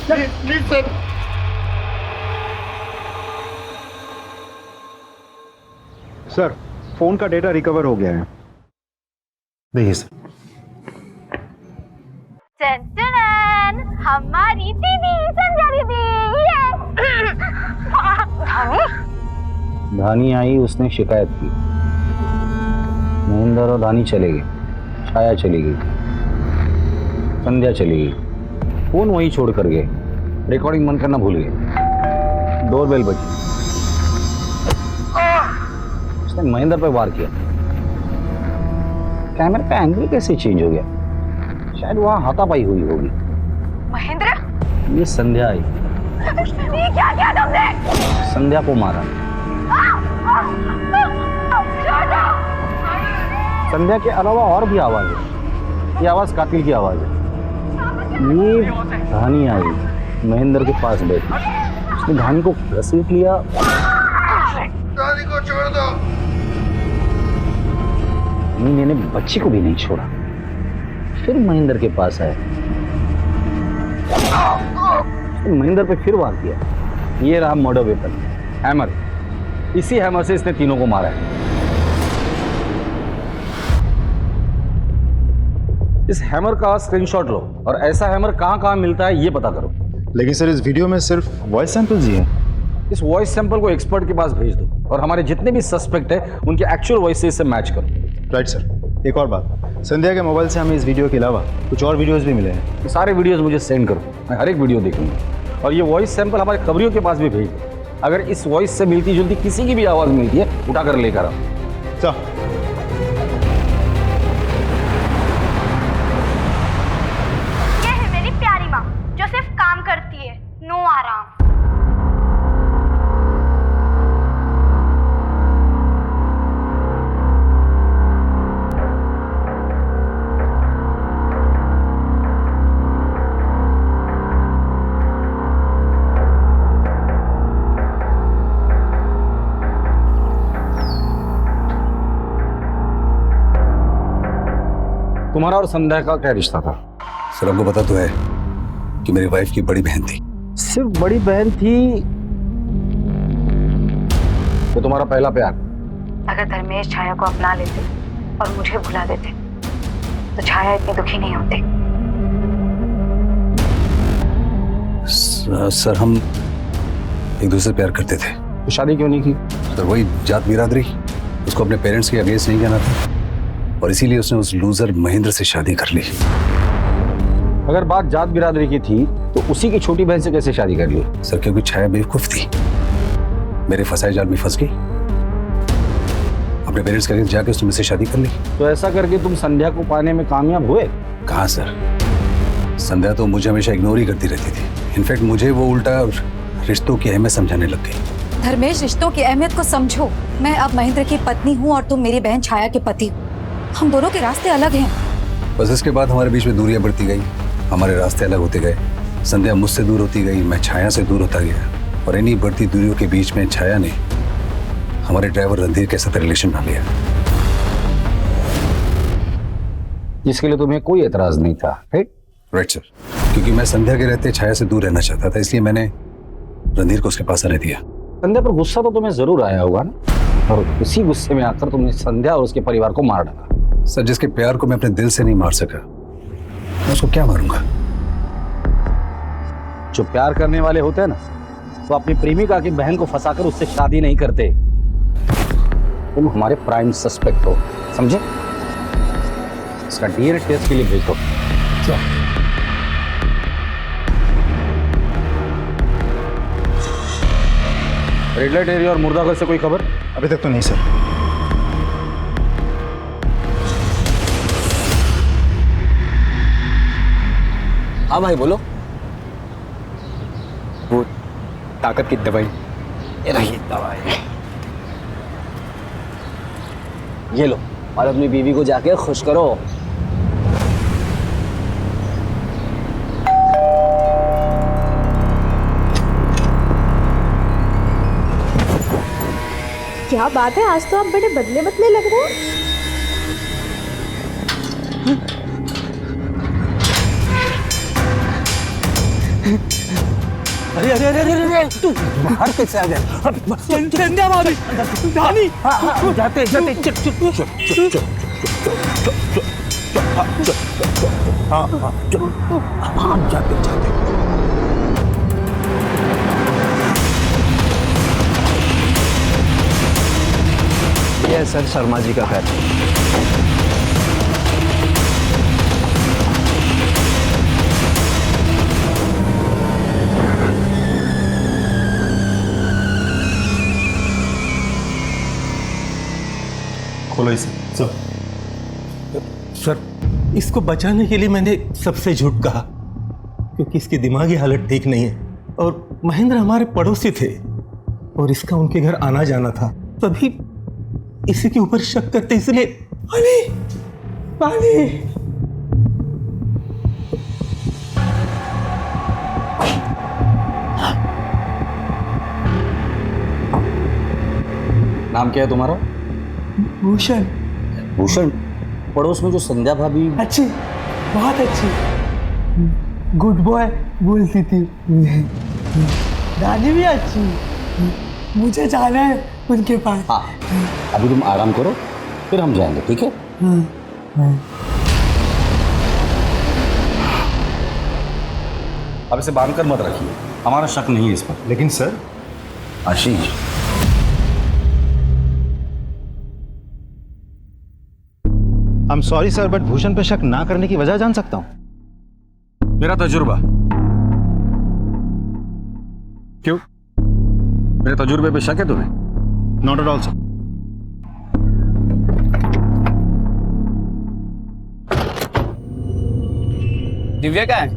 Please sir. Sir phone का डेटा रिकवर हो गया है, देखिए सर। हमारी दीदी संध्या दीदी। धानी आई, उसने शिकायत की। महेंद्र और धानी चले गए, छाया चली गई, संध्या चली गई, फोन वहीं छोड़ कर गए, रिकॉर्डिंग बंद करना भूल गए। डोरबेल बजी, उसने महेंद्र पर वार किया। कैमरे का एंगल कैसे चेंज हो गया? शायद वहां हाथापाई हुई होगी। महेंद्र, ये संध्या आई। ये क्या किया तुमने? संध्या को मारा। संध्या के अलावा और भी आवाज है। ये आवाज कातिल की आवाज है। ये धानी आई, महेंद्र के पास बैठी, उसने धानी को घसीट लिया। धानी को छोड़ दो। मैंने बच्ची को भी नहीं छोड़ा, फिर महेंद्र के पास आया, महेंद्र पे फिर वार किया। ये रहा मर्डर वेपन, हैमर। इसी हैमर से इसने तीनों को मारा है। इस हैमर का स्क्रीनशॉट लो और ऐसा हैमर कहां-कहां मिलता है ये पता करो। लेकिन सर इस वीडियो में सिर्फ वॉइस सैंपल्स ही हैं। इस वॉइस सैंपल को एक्सपर्ट के पास भेज दो और हमारे जितने भी सस्पेक्ट है उनके एक्चुअल वॉइस से इससे मैच करो। Right sir. एक और बात, संध्या के मोबाइल से हमें इस वीडियो के अलावा कुछ और वीडियोस भी मिले हैं। सारे वीडियोस मुझे सेंड करो, मैं हर एक वीडियो देखूंगा। और ये वॉइस सैंपल हमारे खबरियों के पास भी भेज दो। अगर इस वॉइस से मिलती जुलती किसी की भी आवाज मिलती है, उठाकर लेकर आओ। चल। ये है मेरी प्यारी माँ जो सिर्फ काम करती है, नो आराम। तुम्हारा और संध्या का क्या रिश्ता था? सर हमको पता तो है कि मेरी वाइफ की बड़ी बहन थी। सिर्फ बड़ी बहन थी? तो तुम्हारा पहला प्यार? अगर धर्मेश छाया को अपना लेते और मुझे भुला देते तो छाया इतनी दुखी नहीं होती। सर हम एक दूसरे से प्यार करते थे। तो शादी क्यों नहीं की? सर वही जात बिरादरी, उसको अपने पेरेंट्स के अगेंस्ट नहीं कहना था और इसीलिए उसने उस लूजर महेंद्र से शादी कर ली। अगर बात जात बिरादरी की थी तो उसी की छोटी बहन से कैसे शादी कर ली? सर क्योंकि छाया बेवकूफ थी, मेरे फंसाए जाल में फंस गई, अपने पेरेंट्स के अगेंस्ट जाके उसने मुझसे शादी कर ली। तो ऐसा करके तुम संध्या को पाने में कामयाब हुए? कहाँ सर, संध्या तो मुझे हमेशा इग्नोर ही करती रहती थी। इनफैक्ट मुझे वो उल्टा रिश्तों की अहमियत समझाने लग गई। धर्मेश, रिश्तों की अहमियत को समझो। मैं अब महेंद्र की पत्नी हूँ और तुम मेरी बहन छाया के पति हो। हम दोनों के रास्ते अलग हैं। बस इसके बाद हमारे बीच में दूरियां बढ़ती गई, हमारे रास्ते अलग होते गए। संध्या मुझसे दूर होती गई, मैं छाया से दूर होता गया और इन्हीं बढ़ती दूरियों के बीच में छाया ने हमारे ड्राइवर रणधीर के साथ रिलेशन बना लिया, जिसके लिए तुम्हें कोई एतराज नहीं था। राइट सर, क्योंकि मैं संध्या के रहते छाया से दूर रहना चाहता था, इसलिए मैंने रणधीर को उसके पास आने दिया। संध्या पर गुस्सा तो तुम्हें जरूर आया होगा ना, और उसी गुस्से में आकर तुमने संध्या और उसके परिवार को मार डाला। सर जिसके प्यार को मैं अपने दिल से नहीं मार सका, मैं उसको क्या मारूंगा? जो प्यार करने वाले होते हैं ना, वो अपनी प्रेमिका की बहन को फंसाकर उससे शादी नहीं करते। तुम हमारे प्राइम सस्पेक्ट हो, समझे? इसका डीएनए टेस्ट के लिए भेज दो। रेड लाइट एरिया और मुर्दाघर से कोई खबर? अभी तक तो नहीं सर। हाँ भाई बोलो। वो ताकत की दवाई, ये रही दवाई, ये लो और अपनी बीवी को जाके खुश करो। क्या बात है, आज तो आप बड़े बदले बदले लग रहे हैं। अरे अरे अरे अरे तू बाहर कैसे आ गया? संध्या भाभी, धानी जाते जाते चुप चुप चुप चुप चुप चुप हाँ जाते जाते। ये सर शर्मा जी का घर। खोलो इसे। सर, इसको बचाने के लिए मैंने सबसे झूठ कहा, क्योंकि इसकी दिमागी हालत ठीक नहीं है और महेंद्र हमारे पड़ोसी थे और इसका उनके घर आना जाना था, तभी इसी के ऊपर शक करते, इसलिए पानी पानी। नाम क्या है तुम्हारा? भूषण। भूषण? पड़ोस में जो संध्या भाभी अच्छी, बहुत अच्छी, गुड बॉय बोलती थी। दादी भी अच्छी। मुझे जाना है उनके पास। हाँ, अभी तुम आराम करो, फिर हम जाएंगे, ठीक है? अब इसे बांध कर मत रखिए, हमारा शक नहीं है इस पर। लेकिन sir. Ashish, I am sorry sir, but Bhushan पे शक ना करने की वजह जान सकता हूं? मेरा तजुर्बा। क्यों? मेरे तजुर्बे पे शक है तुम्हें? Not at all sir. Divya क्या है?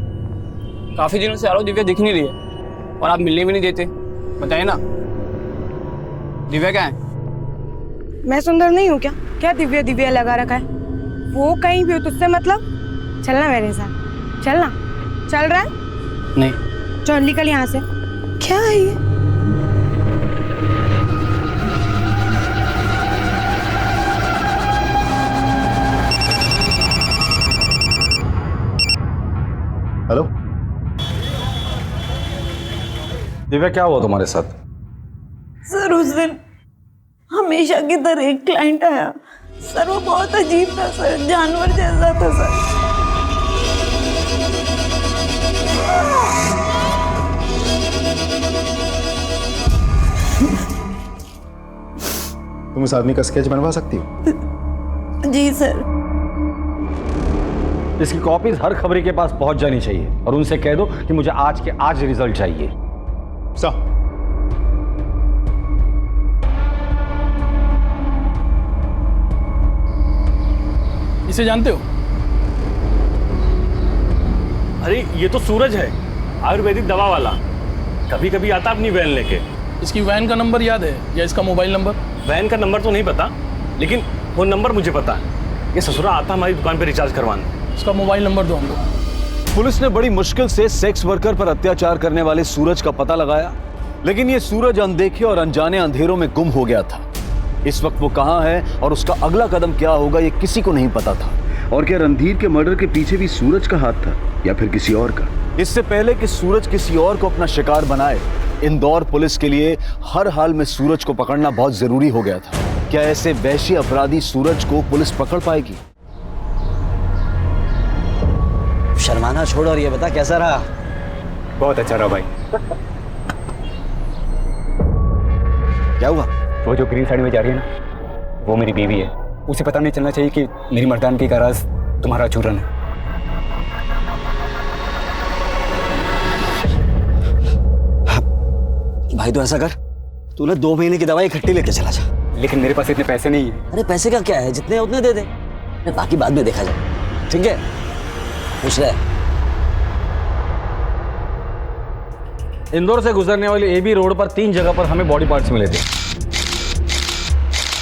काफी दिनों से आ रहा हूं, दिव्या दिख नहीं रही है और आप मिलने भी नहीं देते। बताइए ना, दिव्या क्या है? मैं सुंदर नहीं हूँ क्या? क्या दिव्या दिव्या लगा रखा है? वो कहीं भी हो, तुझसे मतलब? चलना मेरे साथ, चलना। चल रहा है? नहीं। चल निकल यहाँ से। क्या है ये? हेलो दिव्या, क्या हुआ तुम्हारे साथ? सर, उस दिन हमेशा की तरह एक क्लाइंट आया सर, वो बहुत अजीब था सर, जानवर जैसा था सर। तुम इस आदमी का स्केच बनवा सकती हो? जी सर। इसकी कॉपीज हर खबरी के पास पहुंच जानी चाहिए और उनसे कह दो कि मुझे आज के आज रिजल्ट चाहिए। सर। इसे जानते हो? अरे ये तो सूरज है, आयुर्वेदिक दवा वाला। कभी कभी आता अपनी वैन लेके। इसकी वैन का नंबर याद है या इसका मोबाइल नंबर? वैन का नंबर तो नहीं पता, लेकिन फोन नंबर मुझे पता है। ये ससुरा आता हमारी दुकान पे रिचार्ज करवाने। इसका मोबाइल नंबर दो हमको। पुलिस ने बड़ी मुश्किल से सेक्स वर्कर पर अत्याचार करने वाले सूरज का पता लगाया, लेकिन ये सूरज अनदेखे और अनजाने अंधेरों में गुम हो गया था। इस वक्त वो कहाँ है और उसका अगला कदम क्या होगा, ये किसी को नहीं पता था। और क्या रणधीर के मर्डर के पीछे भी सूरज का हाथ था या फिर किसी और का? इससे पहले कि सूरज किसी और को अपना शिकार बनाए, इंदौर पुलिस के लिए हर हाल में सूरज को पकड़ना बहुत जरूरी हो गया था। क्या ऐसे वैश्य अपराधी सूरज को पुलिस पकड़ पाएगी? शर्माना छोड़ और ये बता कैसा रहा? बहुत अच्छा रहा भाई। क्या हुआ? वो जो ग्रीन साड़ी में जा रही है ना, वो मेरी बीवी है। उसे पता नहीं चलना चाहिए कि मेरी मर्दानगी का राज तुम्हारा चूरन है। भाई तो ऐसा कर, तू ना 2 महीने की दवाई इकट्ठी लेके चला जा। लेकिन मेरे पास इतने पैसे नहीं है। अरे पैसे का क्या है, जितने उतने दे दे, बाकी बाद में देखा जाए, ठीक है? खुश रहे। इंदौर से गुजरने वाली एबी रोड पर 3 जगह पर हमें बॉडी पार्ट्स मिले थे,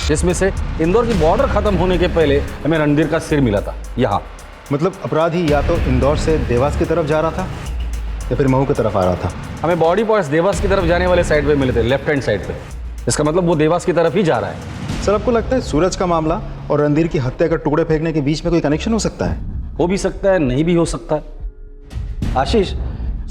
जिसमें से इंदौर की बॉर्डर खत्म होने के पहले हमें रणधीर का सिर मिला था यहाँ। मतलब अपराधी या तो इंदौर से देवास की तरफ जा रहा था या फिर महू की तरफ आ रहा था। हमें बॉडी पार्ट्स देवास की तरफ जाने वाले साइड पे मिले थे, लेफ्ट हैंड साइड पे। इसका मतलब वो देवास की तरफ ही जा रहा है। सर, आपको लगता है सूरज का मामला और रणधीर की हत्या का टुकड़े फेंकने के बीच में कोई कनेक्शन हो सकता है? हो भी सकता है, नहीं भी हो सकता है। आशीष,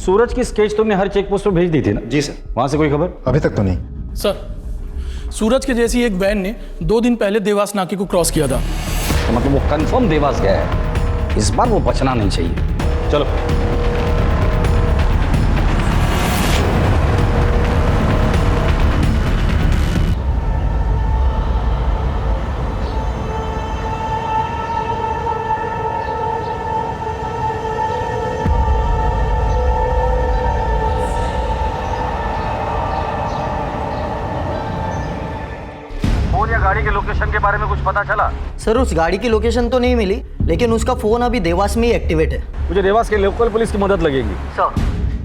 सूरज की स्केच तुमने हर चेक पोस्ट पर भेज दी थी ना? जी सर। वहां से कोई खबर? अभी तक तो नहीं सर। सूरज के जैसी एक वैन ने 2 दिन पहले देवास नाके को क्रॉस किया था। तो मतलब वो कंफर्म देवास गया है। इस बार वो बचना नहीं चाहिए। चलो। गाड़ी के लोकेशन के बारे में कुछ पता चला? सर, उस गाड़ी की लोकेशन तो नहीं मिली, लेकिन उसका फोन अभी देवास में ही एक्टिवेट है। मुझे देवास के लोकल पुलिस की मदद लगेगी। सर,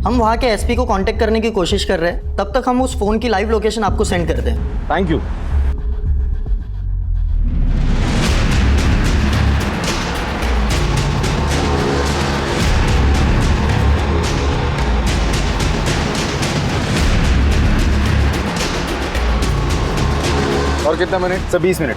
हम वहाँ के एसपी को कांटेक्ट करने की कोशिश कर रहे हैं। तब तक हम उस फोन की लाइव लोकेशन आपको सेंड करते हैं। Thank you. और कितना मिनट? Sir 20 minute.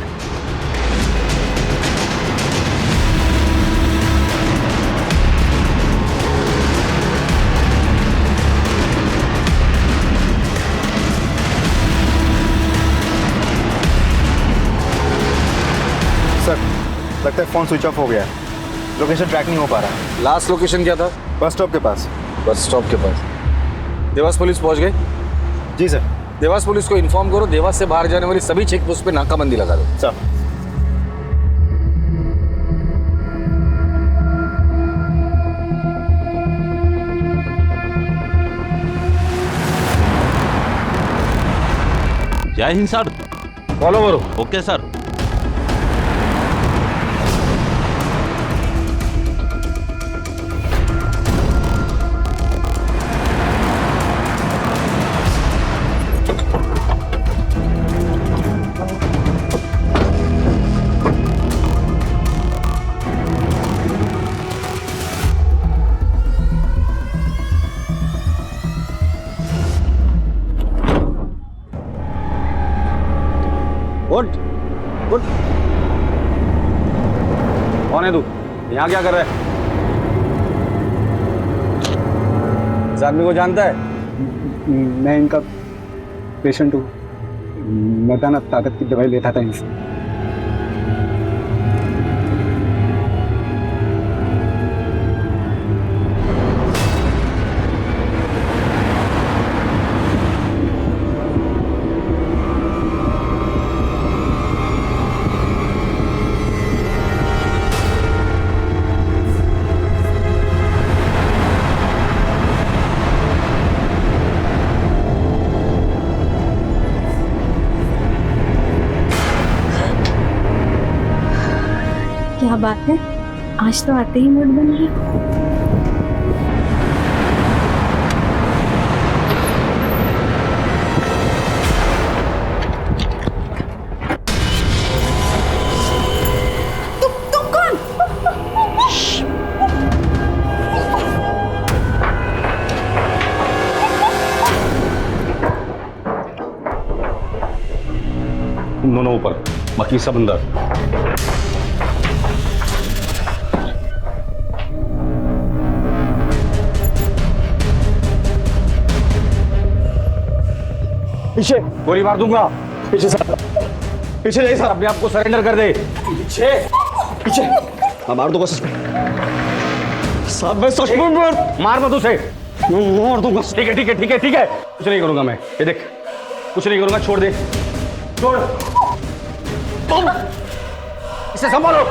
सर, लगता है फोन स्विच ऑफ हो गया है। लोकेशन ट्रैक नहीं हो पा रहा है। लास्ट लोकेशन क्या था? बस स्टॉप के पास। बस स्टॉप के पास। देवास पुलिस पहुंच गए? जी सर। देवास पुलिस को इन्फॉर्म करो, देवास से बाहर जाने वाली सभी चेक पोस्ट पे नाकाबंदी लगा दो। सर। जय हिंद सर। फॉलो करो। Okay sir. Good good. कौन है तू? यहाँ क्या कर रहा है? इस आदमी को जानता है? मैं इनका पेशेंट हूँ। मर्दाना ताकत की दवाई लेता था इनसे। क्या बात है, आज तो आते ही मूड बन गया। तुम दोनों ऊपर, बाकी सब अंदर। पीछे गोली मार दूंगा। पीछे सर, पीछे जाइए सर। अपने आप को सरेंडर कर दे। पीछे पीछे। हाँ मार दूंगा सच में। साहब मैं सच में मार मत उसे। मार दूंगा। ठीक है ठीक है ठीक है ठीक है, कुछ नहीं करूंगा मैं। ये देख, कुछ नहीं करूंगा, छोड़ दे, छोड़। तुम इसे संभालो।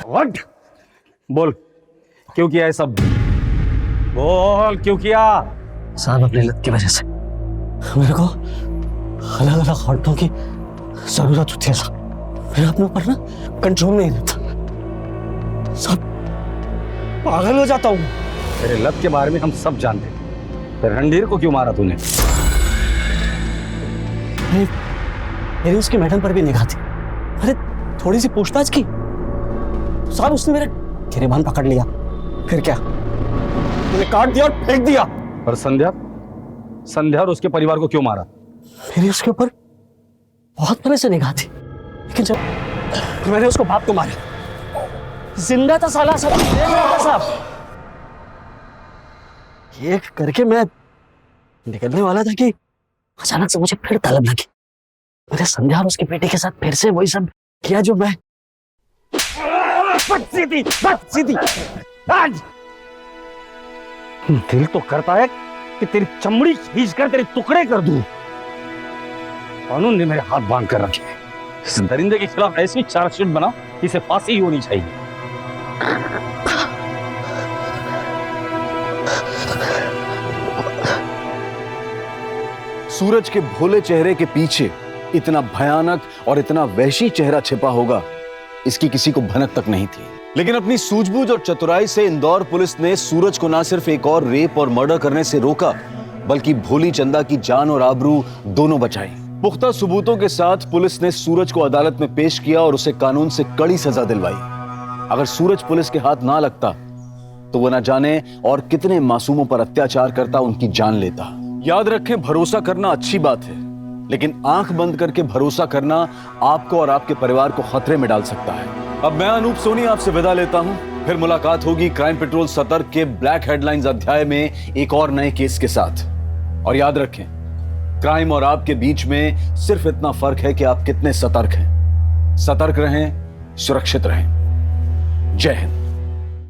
व्हाट? बोल, क्यों किया है सब? बोल, क्यों किया? साहब, अपनी लत की वजह से मेरे को अलग अलग औरतों की जरूरत होती है साहब। मेरे अपने ऊपर ना कंट्रोल नहीं रहता साहब, पागल हो जाता हूँ। तेरे लत के बारे में हम सब जानते हैं। फिर रणधीर को क्यों मारा तूने? मेरी उसकी मैडम पर भी निगाह थी। अरे थोड़ी सी पूछताछ की साहब, उसने मेरे गिरेबान पकड़ लिया। फिर क्या, मैंने काट दिया और फेंक दिया। और संध्या, संध्या और उसके परिवार को क्यों मारा? मेरी उसके ऊपर बहुत पहले से निगाह थी, लेकिन जब मैंने उसको बाप को मारा, जिंदा था साला, सब देख रहा था साहब। ये करके मैं निकलने वाला था कि अचानक से मुझे फिर तलब लगी। मैंने संध्या और उसकी बेटी के साथ फिर से वही सब किया जो मैं दिल तो करता है कि तेरी चमड़ी खींचकर तेरे टुकड़े कर दूं। कानून ने मेरे हाथ बांध कर रखे हैं। इस दरिंदे के खिलाफ ऐसी चार्जशीट बना कि इसे फांसी ही होनी चाहिए। सूरज के भोले चेहरे के पीछे इतना भयानक और इतना वहशी चेहरा छिपा होगा, इसकी किसी को भनक तक नहीं थी। लेकिन अपनी सूझबूझ और चतुराई से इंदौर पुलिस ने सूरज को न सिर्फ एक और रेप और मर्डर करने से रोका, बल्कि भोली चंदा की जान और आबरू दोनों बचाई। पुख्ता सबूतों के साथ पुलिस ने सूरज को अदालत में पेश किया और उसे कानून से कड़ी सजा दिलवाई। अगर सूरज पुलिस के हाथ ना लगता तो वो न जाने और कितने मासूमों पर अत्याचार करता, उनकी जान लेता। याद रखें, भरोसा करना अच्छी बात है, लेकिन आंख बंद करके भरोसा करना आपको और आपके परिवार को खतरे में डाल सकता है। अब मैं अनूप सोनी आपसे विदा लेता हूं। फिर मुलाकात होगी क्राइम पेट्रोल सतर्क के ब्लैक हेडलाइंस अध्याय में एक और नए केस के साथ। और याद रखें, क्राइम और आपके बीच में सिर्फ इतना फर्क है कि आप कितने सतर्क हैं। सतर्क रहें, सुरक्षित रहें। जय हिंद।